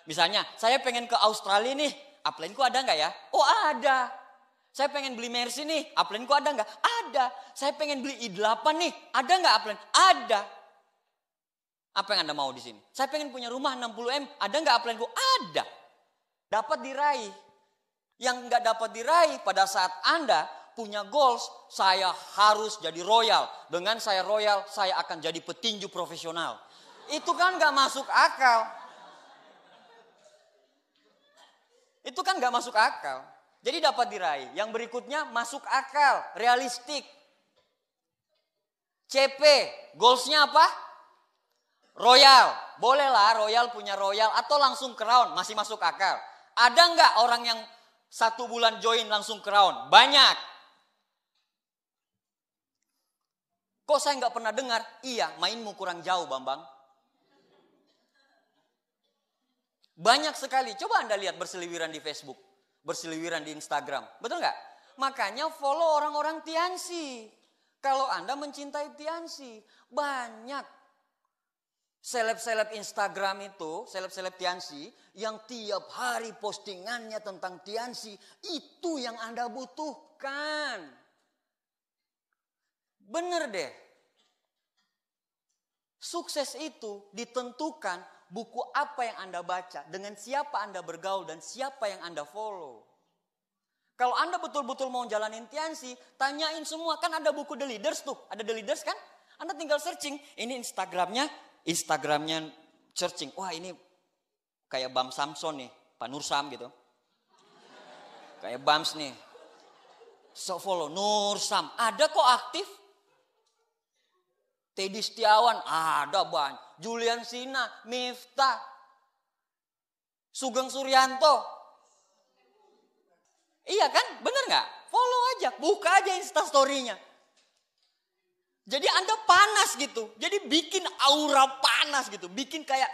Speaker 2: Misalnya, saya pengen ke Australia nih. Upline-ku ada nggak ya? Oh ada. Saya pengen beli Mercy nih. Upline-ku ada nggak? Ada. Saya pengen beli i8 nih. Ada nggak upline? Ada. Apa yang Anda mau di sini? Saya pengen punya rumah 60M. Ada nggak upline-ku? Ada. Dapat diraih. Yang nggak dapat diraih pada saat Anda punya goals, saya harus jadi royal. Dengan saya royal, saya akan jadi petinju profesional. Itu kan gak masuk akal. Itu kan gak masuk akal. Jadi dapat diraih. Yang berikutnya masuk akal, realistik. CP, goalsnya apa? Royal. Bolehlah royal punya royal atau langsung crown, masih masuk akal. Ada gak orang yang 1 bulan join langsung crown? Banyak. Kok saya gak pernah dengar? Iya, mainmu kurang jauh Bambang. Banyak sekali. Coba Anda lihat berseliweran di Facebook. Berseliweran di Instagram. Betul nggak? Makanya follow orang-orang Tianxi. Kalau Anda mencintai Tianxi. Banyak. Seleb-seleb Instagram itu. Seleb-seleb Tianxi. Yang tiap hari postingannya tentang Tianxi. Itu yang Anda butuhkan. Bener deh. Sukses itu ditentukan buku apa yang Anda baca, dengan siapa Anda bergaul, dan siapa yang Anda follow. Kalau Anda betul-betul mau jalanin Tianxi, tanyain semua. Kan ada buku The Leaders tuh. Ada The Leaders kan? Anda tinggal searching. Ini Instagramnya searching. Wah ini kayak Bam Samson nih. Pak Nur Sam gitu. Kayak Bams nih. So follow Nur Sam. Ada kok aktif. Teddy Setiawan, ada banyak. Julian Sina, Miftah, Sugeng Suryanto. Iya kan? Bener gak? Follow aja, buka aja Instastory-nya. Jadi Anda panas gitu. Jadi bikin aura panas gitu. Bikin kayak,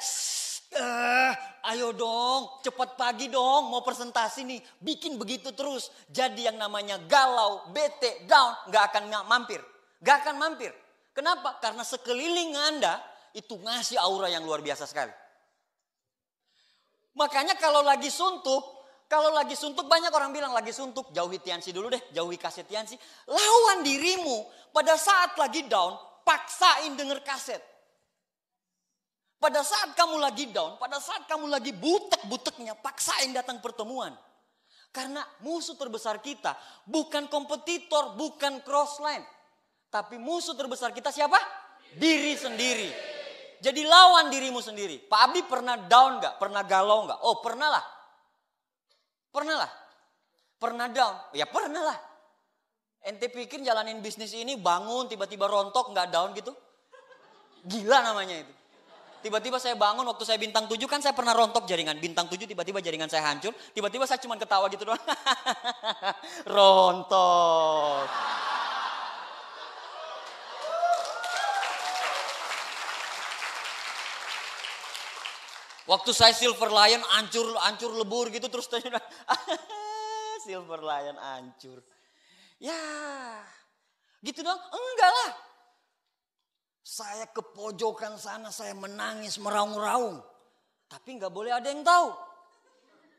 Speaker 2: ayo dong, cepat pagi dong, mau presentasi nih. Bikin begitu terus. Jadi yang namanya galau, bete, down, gak akan mampir. Gak akan mampir. Kenapa? Karena sekeliling Anda itu ngasih aura yang luar biasa sekali. Makanya kalau lagi suntuk banyak orang bilang lagi suntuk, jauhi Tianxi dulu deh, jauhi kaset Tianxi. Lawan dirimu pada saat lagi down, paksain denger kaset. Pada saat kamu lagi down, pada saat kamu lagi butek-buteknya, paksain datang pertemuan. Karena musuh terbesar kita bukan kompetitor, bukan crossline. Tapi musuh terbesar kita siapa? Diri sendiri. Jadi lawan dirimu sendiri. Pak Abdi pernah down gak? Pernah galau gak? Oh pernah lah. Pernah lah. Pernah down? Ya pernah lah. Ente pikir jalanin bisnis ini bangun tiba-tiba rontok gak down gitu? Gila namanya itu. Tiba-tiba saya bangun waktu saya bintang 7 kan saya pernah rontok jaringan. Bintang 7 tiba-tiba jaringan saya hancur. Tiba-tiba saya cuma ketawa gitu doang. Rontok. Waktu saya Silver Lion hancur lebur gitu terus tanya Silver Lion hancur. Ya gitu dong? Enggak lah. Saya ke pojokan sana, saya menangis, meraung-raung. Tapi nggak boleh ada yang tahu.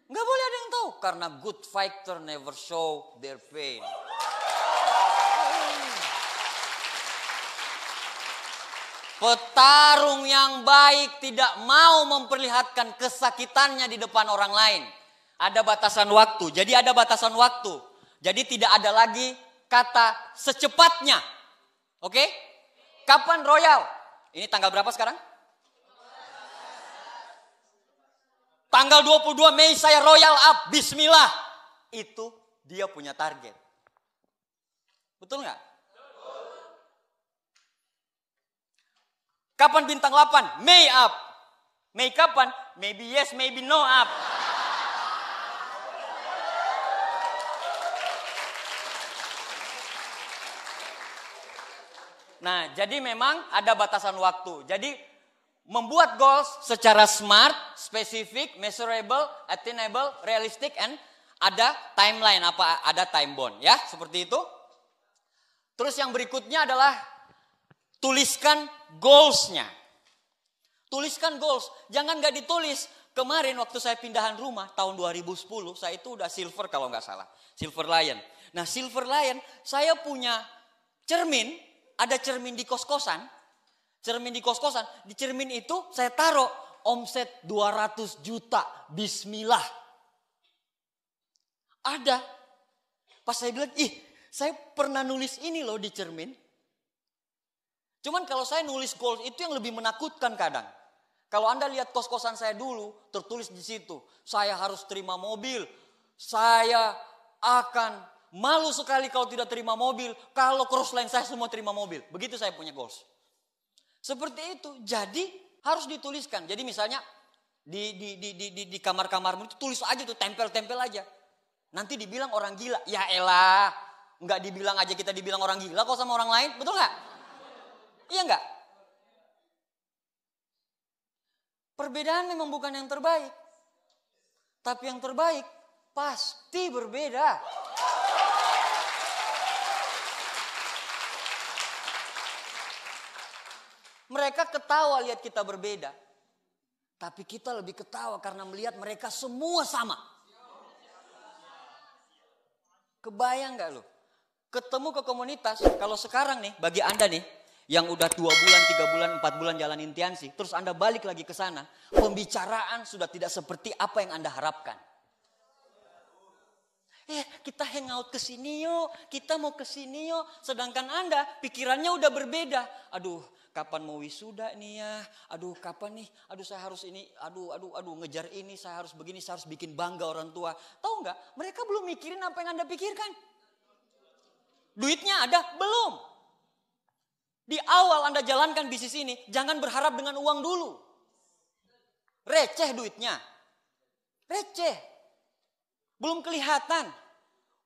Speaker 2: Nggak boleh ada yang tahu. Karena good fighter never show their pain. Petarung yang baik tidak mau memperlihatkan kesakitannya di depan orang lain. Ada batasan waktu. Jadi ada batasan waktu. Jadi tidak ada lagi kata secepatnya. Oke? Kapan royal? Ini tanggal berapa sekarang? Tanggal 22 Mei saya royal up. Bismillah. Itu dia punya target. Betul nggak? Kapan bintang 8? Mei up. Mei kapan? Maybe yes, maybe no up. Nah, jadi memang ada batasan waktu. Jadi membuat goals secara smart, spesifik, measurable, attainable, realistic, and ada timeline, ada time bound, ya, seperti itu. Terus yang berikutnya adalah tuliskan goals-nya. Tuliskan goals, jangan nggak ditulis. Kemarin waktu saya pindahan rumah tahun 2010, saya itu udah silver kalau nggak salah, Silver Lion. Nah, Silver Lion, saya punya cermin. Ada cermin di kos-kosan, di cermin itu saya taruh omset 200 juta, bismillah. Ada. Pas saya bilang, saya pernah nulis ini loh di cermin. Cuman kalau saya nulis goals itu yang lebih menakutkan kadang. Kalau Anda lihat kos-kosan saya dulu, tertulis di situ, saya harus terima mobil, saya akan malu sekali kalau tidak terima mobil. Kalau crossline saya semua terima mobil. Begitu saya punya goals. Seperti itu. Jadi harus dituliskan. Jadi misalnya di kamar-kamarmu itu tulis aja tuh, tempel-tempel aja. Nanti dibilang orang gila. Ya elah. Enggak dibilang aja kita dibilang orang gila kok sama orang lain. Betul nggak? Iya nggak? Perbedaan memang bukan yang terbaik. Tapi yang terbaik pasti berbeda. Mereka ketawa lihat kita berbeda. Tapi kita lebih ketawa karena melihat mereka semua sama. Kebayang gak lo? Ketemu ke komunitas, kalau sekarang nih bagi Anda nih, yang udah 2 bulan, 3 bulan, 4 bulan jalan intiansi, terus Anda balik lagi ke sana, pembicaraan sudah tidak seperti apa yang Anda harapkan. Kita hangout ke sini yuk, kita mau ke sini yuk. Sedangkan Anda pikirannya udah berbeda. Aduh, kapan mau wisuda nih ya? Aduh, kapan nih? Aduh, saya harus ini, aduh, ngejar ini, saya harus begini, saya harus bikin bangga orang tua. Tahu nggak? Mereka belum mikirin apa yang Anda pikirkan. Duitnya ada? Belum. Di awal Anda jalankan bisnis ini, jangan berharap dengan uang dulu. Receh duitnya. Receh. Belum kelihatan.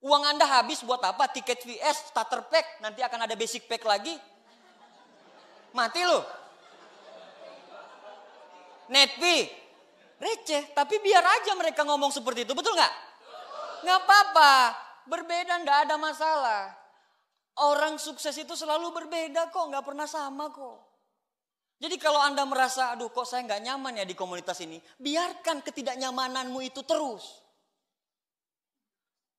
Speaker 2: Uang Anda habis buat apa? Tiket VS, starter pack, nanti akan ada basic pack lagi. Mati lu. Netflix. Receh, tapi biar aja mereka ngomong seperti itu, betul nggak? Nggak apa-apa, berbeda nggak ada masalah. Orang sukses itu selalu berbeda kok, nggak pernah sama kok. Jadi kalau Anda merasa, aduh kok saya nggak nyaman ya di komunitas ini, biarkan ketidaknyamananmu itu terus.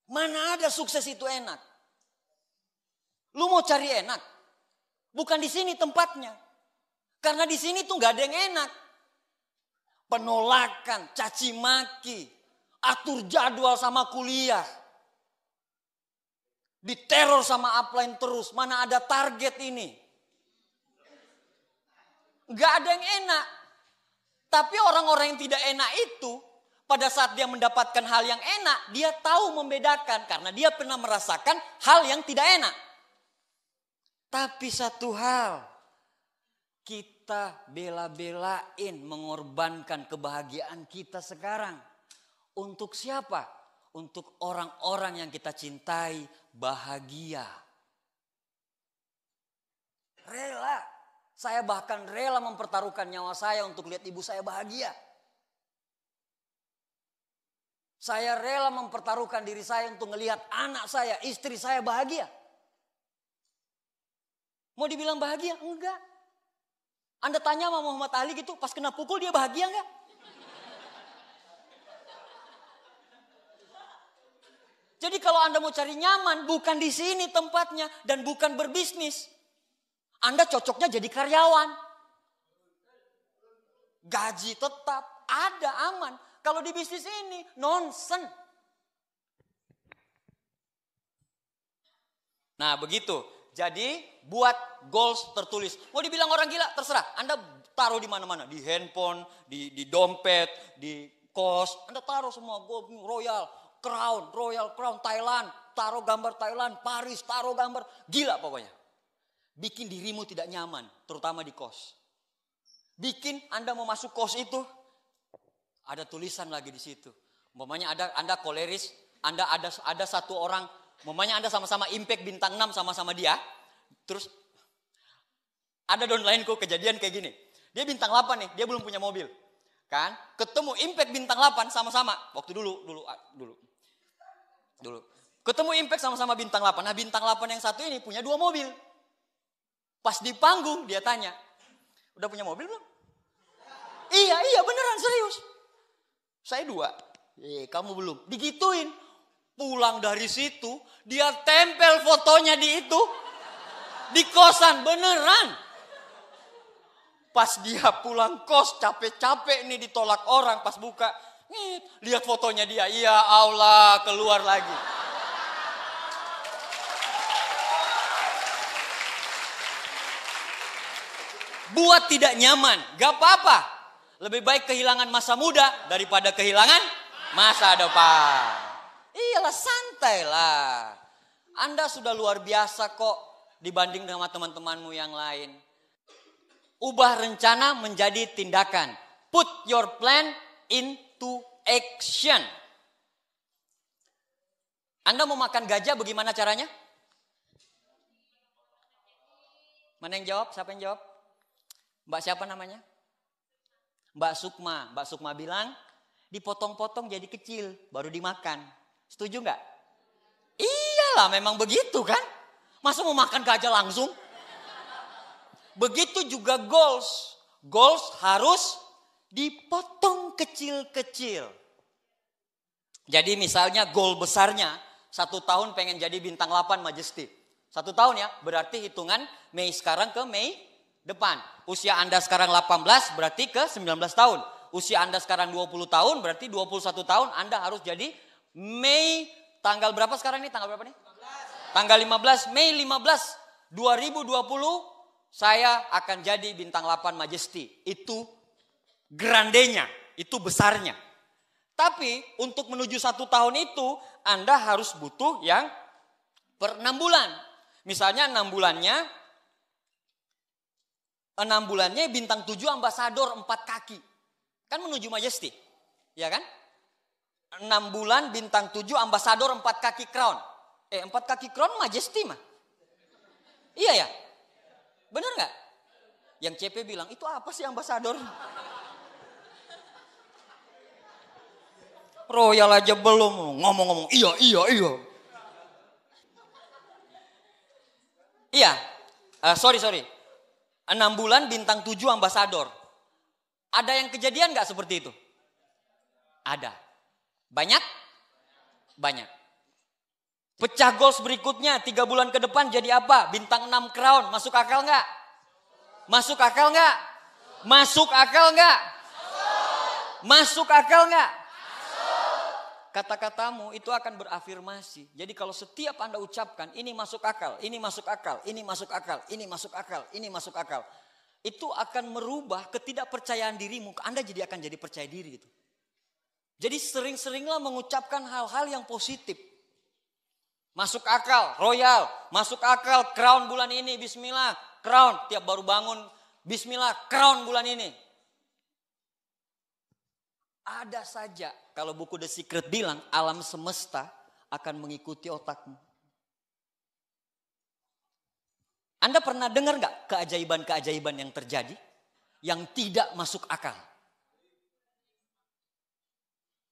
Speaker 2: Mana ada sukses itu enak? Lu mau cari enak? Bukan di sini tempatnya. Karena di sini tuh nggak ada yang enak. penolakan, caci maki, atur jadwal sama kuliah. Diteror sama upline terus, mana ada target ini. Gak ada yang enak. Tapi orang-orang yang tidak enak itu, pada saat dia mendapatkan hal yang enak, dia tahu membedakan. Karena dia pernah merasakan hal yang tidak enak. Tapi satu hal, kita bela-belain mengorbankan kebahagiaan kita sekarang. Untuk siapa? Untuk orang-orang yang kita cintai bahagia. Rela. Saya bahkan rela mempertaruhkan nyawa saya untuk lihat ibu saya bahagia. Saya rela mempertaruhkan diri saya untuk melihat anak saya, istri saya bahagia. Mau dibilang bahagia? Enggak. Anda tanya sama Muhammad Ali gitu, pas kena pukul dia bahagia enggak? Jadi kalau Anda mau cari nyaman, bukan di sini tempatnya dan bukan berbisnis. Anda cocoknya jadi karyawan. Gaji tetap, ada aman. Kalau di bisnis ini, nonsen. Nah begitu. Jadi buat goals tertulis. Mau dibilang orang gila, terserah. Anda taruh di mana-mana. Di handphone, di dompet, di kos. Anda taruh semua. Royal Crown, Thailand. Taruh gambar Thailand, Paris, taruh gambar. Gila pokoknya. Bikin dirimu tidak nyaman, terutama di kos. Bikin Anda mau masuk kos itu, ada tulisan lagi di situ. Umpamanya Anda koleris, Anda ada satu orang, umpamanya Anda sama-sama impact bintang 6 sama-sama dia. Terus ada downline-ku kejadian kayak gini. Dia bintang 8 nih, dia belum punya mobil. Kan? Ketemu impact bintang 8 sama-sama. Waktu dulu. Ketemu impact sama-sama bintang 8. Nah bintang 8 yang satu ini punya 2 mobil. Pas di panggung dia tanya, udah punya mobil belum? Iya beneran serius. Saya 2, kamu belum. Digituin, pulang dari situ dia tempel fotonya di itu, di kosan beneran. Pas dia pulang kos capek-capek nih ditolak orang, pas buka, lihat fotonya dia, ya Allah keluar lagi. Buat tidak nyaman, gak apa-apa. Lebih baik kehilangan masa muda daripada kehilangan masa depan. Iyalah santai lah. Anda sudah luar biasa kok dibanding dengan teman-temanmu yang lain. Ubah rencana menjadi tindakan. Put your plan into action. Anda mau makan gajah bagaimana caranya? Mana yang jawab? Siapa yang jawab? Mbak siapa namanya? Mbak Sukma. Mbak Sukma bilang, dipotong-potong jadi kecil, baru dimakan. Setuju nggak? Iyalah, memang begitu kan? Masa mau makan gajah langsung? Begitu juga goals. Goals harus dipotong kecil-kecil. Jadi misalnya goal besarnya, 1 tahun pengen jadi bintang 8 Majesty. 1 tahun ya, berarti hitungan Mei sekarang ke Mei depan. Usia Anda sekarang 18 berarti ke 19 tahun. Usia Anda sekarang 20 tahun berarti 21 tahun Anda harus jadi Mei tanggal berapa sekarang nih? Tanggal berapa nih? 15. Tanggal 15 Mei 15 2020 saya akan jadi bintang 8 Majesty. Itu grandenya, itu besarnya. Tapi untuk menuju 1 tahun itu Anda harus butuh yang per 6 bulan. Misalnya 6 bulannya bintang 7 ambasador 4 kaki. Kan menuju Majesty. Ya kan? 6 bulan bintang 7 ambasador 4 kaki crown. 4 kaki crown Majesty mah. Iya ya? Bener gak? Yang CP bilang, itu apa sih ambasador? Royal aja belum ngomong-ngomong. Iya. Iya. Sorry. 6 bulan bintang 7 ambasador. Ada yang kejadian gak seperti itu? Ada. Banyak? Banyak. Pecah goals berikutnya 3 bulan ke depan jadi apa? Bintang 6 crown. Masuk akal gak? Masuk akal gak? Masuk akal gak? Masuk akal nggak? Kata-katamu itu akan berafirmasi. Jadi kalau setiap Anda ucapkan, ini masuk akal, ini masuk akal, ini masuk akal, ini masuk akal, ini masuk akal. Itu akan merubah ketidakpercayaan dirimu. Anda akan jadi percaya diri gitu. Jadi sering-seringlah mengucapkan hal-hal yang positif. Masuk akal, royal. Masuk akal, crown bulan ini, bismillah. Crown, tiap baru bangun, bismillah, crown bulan ini. Ada saja, kalau buku The Secret bilang, alam semesta akan mengikuti otakmu. Anda pernah dengar gak keajaiban-keajaiban yang terjadi? Yang tidak masuk akal.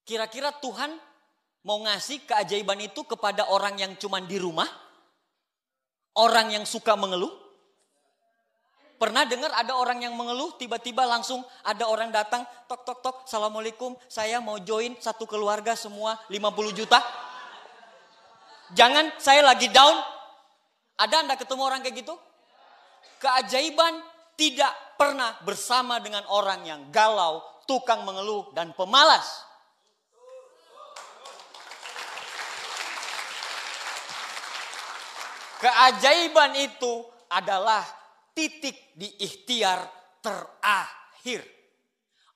Speaker 2: Kira-kira Tuhan mau ngasih keajaiban itu kepada orang yang cuma di rumah? Orang yang suka mengeluh? Pernah dengar ada orang yang mengeluh, tiba-tiba langsung ada orang datang, tok tok tok, assalamualaikum, saya mau join satu keluarga semua 50 juta. Jangan, saya lagi down. Ada Anda ketemu orang kayak gitu? Keajaiban tidak pernah bersama dengan orang yang galau, tukang mengeluh, dan pemalas. Keajaiban itu adalah titik di ikhtiar terakhir.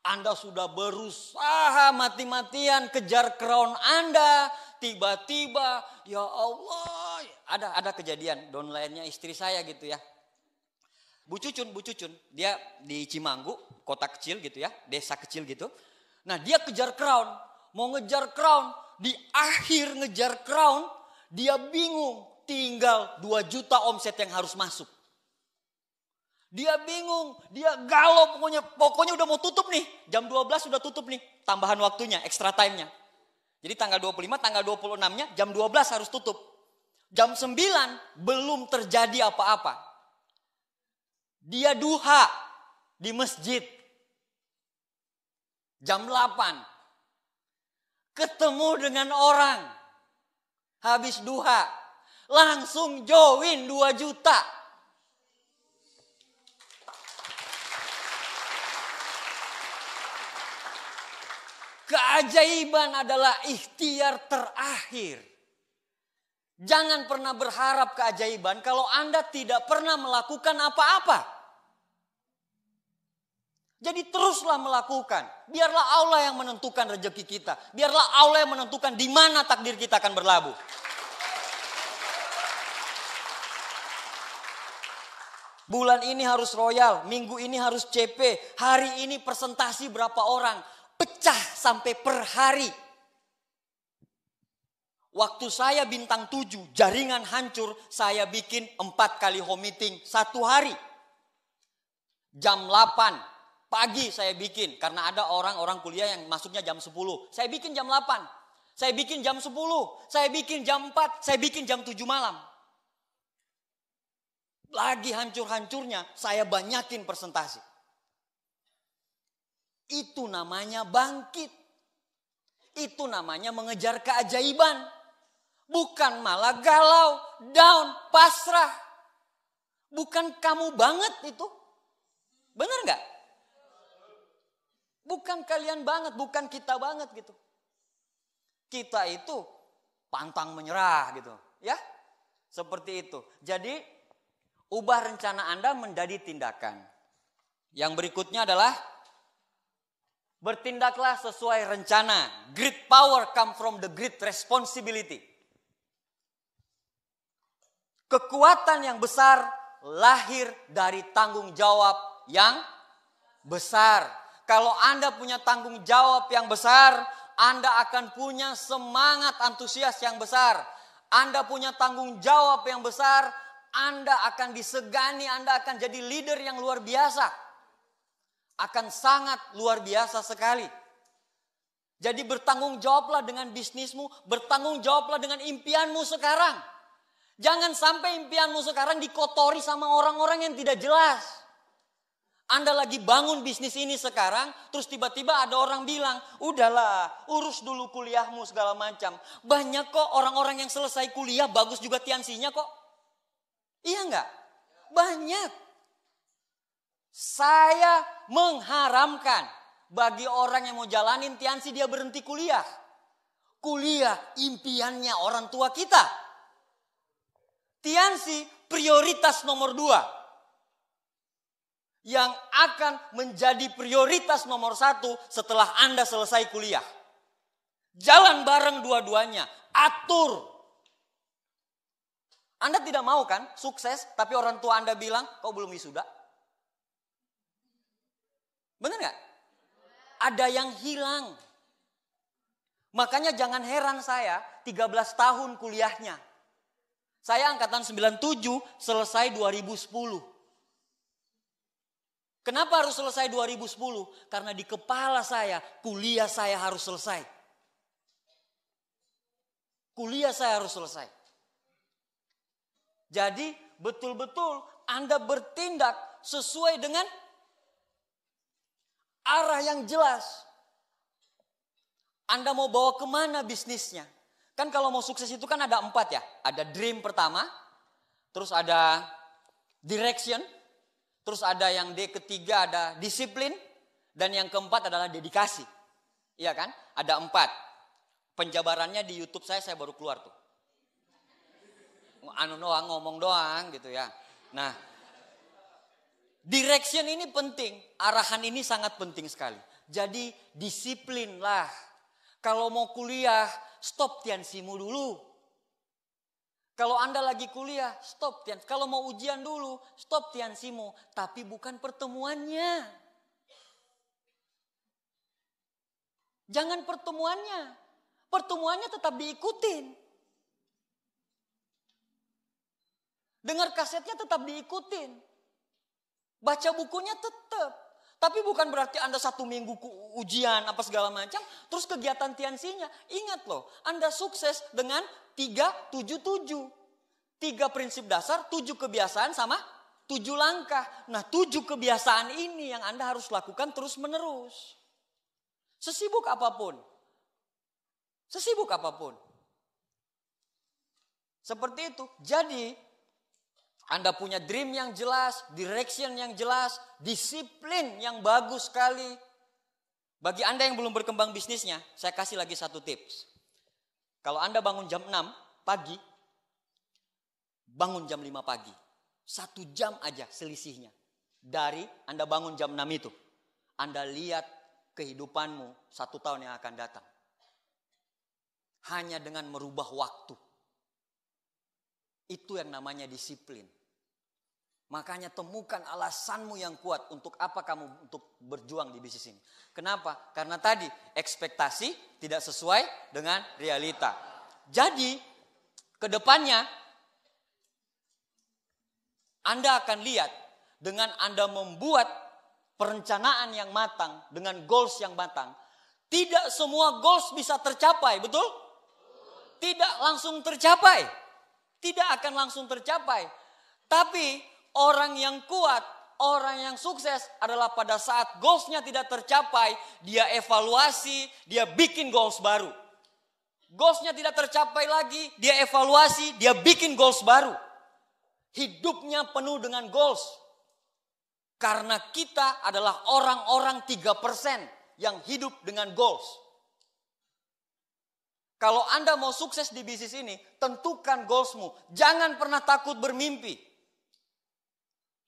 Speaker 2: Anda sudah berusaha mati-matian kejar crown Anda. Tiba-tiba, ya Allah. Ada kejadian, downline-nya istri saya gitu ya. Bu Cucun. Dia di Cimanggu, kota kecil gitu ya. Desa kecil gitu. Nah dia kejar crown. Mau ngejar crown. Di akhir ngejar crown, dia bingung. Tinggal 2 juta omset yang harus masuk. Dia bingung, dia galau pokoknya udah mau tutup nih. Jam 12 sudah tutup nih, tambahan waktunya, extra time-nya. Jadi tanggal 25, tanggal 26-nya jam 12 harus tutup. Jam 9 belum terjadi apa-apa. Dia duha di masjid. Jam 8. Ketemu dengan orang. Habis duha. Langsung join 2 juta. Keajaiban adalah ikhtiar terakhir. Jangan pernah berharap keajaiban kalau Anda tidak pernah melakukan apa-apa. Jadi teruslah melakukan. Biarlah Allah yang menentukan rezeki kita. Biarlah Allah yang menentukan di mana takdir kita akan berlabuh. Bulan ini harus royal, minggu ini harus CP, hari ini presentasi berapa orang. Pecah sampai per hari. Waktu saya bintang 7, jaringan hancur, saya bikin 4 kali home meeting 1 hari. Jam 8 pagi saya bikin, karena ada orang-orang kuliah yang masuknya jam 10. Saya bikin jam 8, saya bikin jam 10, saya bikin jam 4, saya bikin jam 7 malam. Lagi hancur-hancurnya, saya banyakin presentasi. Itu namanya bangkit. Itu namanya mengejar keajaiban. Bukan malah galau, down, pasrah. Bukan kamu banget itu. Benar nggak? Bukan kalian banget, bukan kita banget gitu. Kita itu pantang menyerah gitu. Ya, seperti itu. Jadi, ubah rencana Anda menjadi tindakan. Yang berikutnya adalah bertindaklah sesuai rencana. Great power come from the great responsibility. Kekuatan yang besar lahir dari tanggung jawab yang besar. Kalau Anda punya tanggung jawab yang besar, Anda akan punya semangat antusias yang besar. Anda punya tanggung jawab yang besar, Anda akan disegani, Anda akan jadi leader yang luar biasa. Akan sangat luar biasa sekali. Jadi bertanggung jawablah dengan bisnismu, bertanggung jawablah dengan impianmu sekarang. Jangan sampai impianmu sekarang dikotori sama orang-orang yang tidak jelas. Anda lagi bangun bisnis ini sekarang, terus tiba-tiba ada orang bilang, udahlah urus dulu kuliahmu segala macam. Banyak kok orang-orang yang selesai kuliah bagus juga tiansinya kok. Iya enggak? Banyak. Saya mengharamkan bagi orang yang mau jalanin Tiansi dia berhenti kuliah. Kuliah impiannya orang tua kita. Tiansi prioritas nomor 2. Yang akan menjadi prioritas nomor 1 setelah Anda selesai kuliah. Jalan bareng dua-duanya. Atur. Anda tidak mau kan sukses tapi orang tua Anda bilang kau belum wisuda. Benar gak? Ada yang hilang. Makanya jangan heran saya 13 tahun kuliahnya. Saya angkatan 97 selesai 2010. Kenapa harus selesai 2010? Karena di kepala saya kuliah saya harus selesai. Kuliah saya harus selesai. Jadi betul-betul Anda bertindak sesuai dengan arah yang jelas. Anda mau bawa kemana bisnisnya? Kan kalau mau sukses itu kan ada 4 ya. Ada dream pertama, terus ada direction, terus ada yang D ketiga ada disiplin, dan yang keempat adalah dedikasi. Iya kan? Ada 4. Penjabarannya di YouTube saya baru keluar tuh. Ngomong doang gitu ya. Nah, direction ini penting, arahan ini sangat penting sekali. Jadi disiplinlah. Kalau mau kuliah, stop Tiansimu dulu. Kalau Anda lagi kuliah, stop Tiansi. Kalau mau ujian dulu, stop Tiansimu. Tapi bukan pertemuannya. Jangan pertemuannya. Pertemuannya tetap diikutin. Dengar kasetnya tetap diikutin. Baca bukunya tetap. Tapi bukan berarti Anda 1 minggu ujian apa segala macam. Terus kegiatan Tiansinya. Ingat loh. Anda sukses dengan 3-7-7. 3 prinsip dasar, 7 kebiasaan sama 7 langkah. Nah 7 kebiasaan ini yang Anda harus lakukan terus menerus. Sesibuk apapun. Sesibuk apapun. Seperti itu. Jadi Anda punya dream yang jelas, direction yang jelas, disiplin yang bagus sekali. Bagi Anda yang belum berkembang bisnisnya, saya kasih lagi 1 tips. Kalau Anda bangun jam 6 pagi, bangun jam 5 pagi. 1 jam aja selisihnya. Dari Anda bangun jam 6 itu. Anda lihat kehidupanmu 1 tahun yang akan datang. Hanya dengan merubah waktu. Itu yang namanya disiplin. Makanya temukan alasanmu yang kuat untuk apa kamu untuk berjuang di bisnis ini. Kenapa? Karena tadi ekspektasi tidak sesuai dengan realita. Jadi ke depannya Anda akan lihat dengan Anda membuat perencanaan yang matang dengan goals yang matang. Tidak semua goals bisa tercapai, betul? Tidak langsung tercapai. Tidak akan langsung tercapai. Tapi orang yang kuat, orang yang sukses adalah pada saat goalsnya tidak tercapai, dia evaluasi, dia bikin goals baru. Goalsnya tidak tercapai lagi, dia evaluasi, dia bikin goals baru. Hidupnya penuh dengan goals. Karena kita adalah orang-orang 3% yang hidup dengan goals. Kalau Anda mau sukses di bisnis ini, tentukan goalsmu. Jangan pernah takut bermimpi.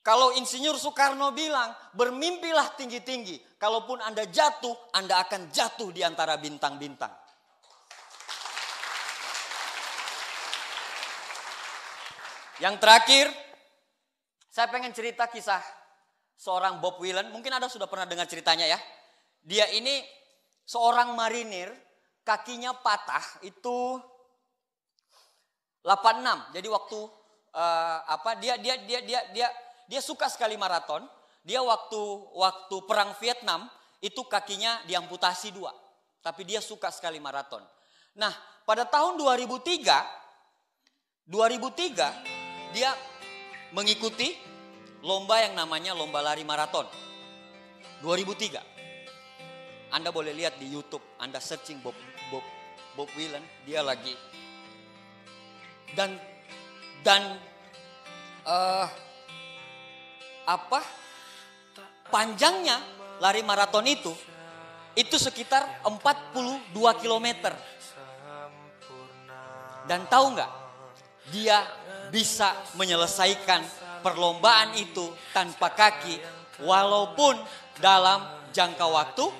Speaker 2: Kalau Insinyur Soekarno bilang, bermimpilah tinggi-tinggi. Kalaupun Anda jatuh, Anda akan jatuh di antara bintang-bintang. Yang terakhir, saya pengen cerita kisah seorang Bob Willen. Mungkin Anda sudah pernah dengar ceritanya ya. Dia ini seorang marinir, kakinya patah itu 86. Jadi waktu dia suka sekali maraton. Dia waktu perang Vietnam itu kakinya diamputasi 2. Tapi dia suka sekali maraton. Nah, pada tahun 2003 dia mengikuti lomba yang namanya lomba lari maraton. 2003. Anda boleh lihat di YouTube, Anda searching Bob Willen, dia lagi. Dan panjangnya lari maraton itu itu sekitar 42 kilometer. Dan tahu nggak? Dia bisa menyelesaikan perlombaan itu tanpa kaki walaupun dalam jangka waktu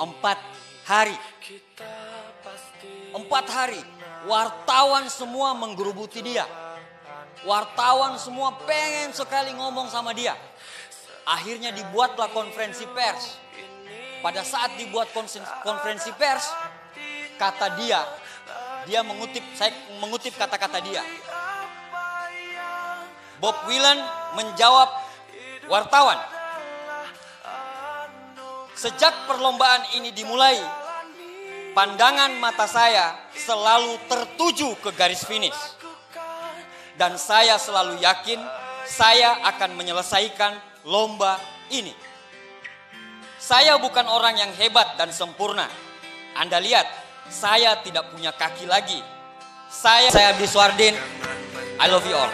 Speaker 2: 4 hari. 4 hari. Wartawan semua menggerubuti dia. Wartawan semua pengen sekali ngomong sama dia. Akhirnya dibuatlah konferensi pers. Pada saat dibuat konferensi pers, kata dia mengutip, saya mengutip kata-kata dia. Bob Whelan menjawab wartawan, sejak perlombaan ini dimulai, pandangan mata saya selalu tertuju ke garis finish. Dan saya selalu yakin saya akan menyelesaikan lomba ini. Saya bukan orang yang hebat dan sempurna. Anda lihat, saya tidak punya kaki lagi. Saya Abdi Suardin. I love you all.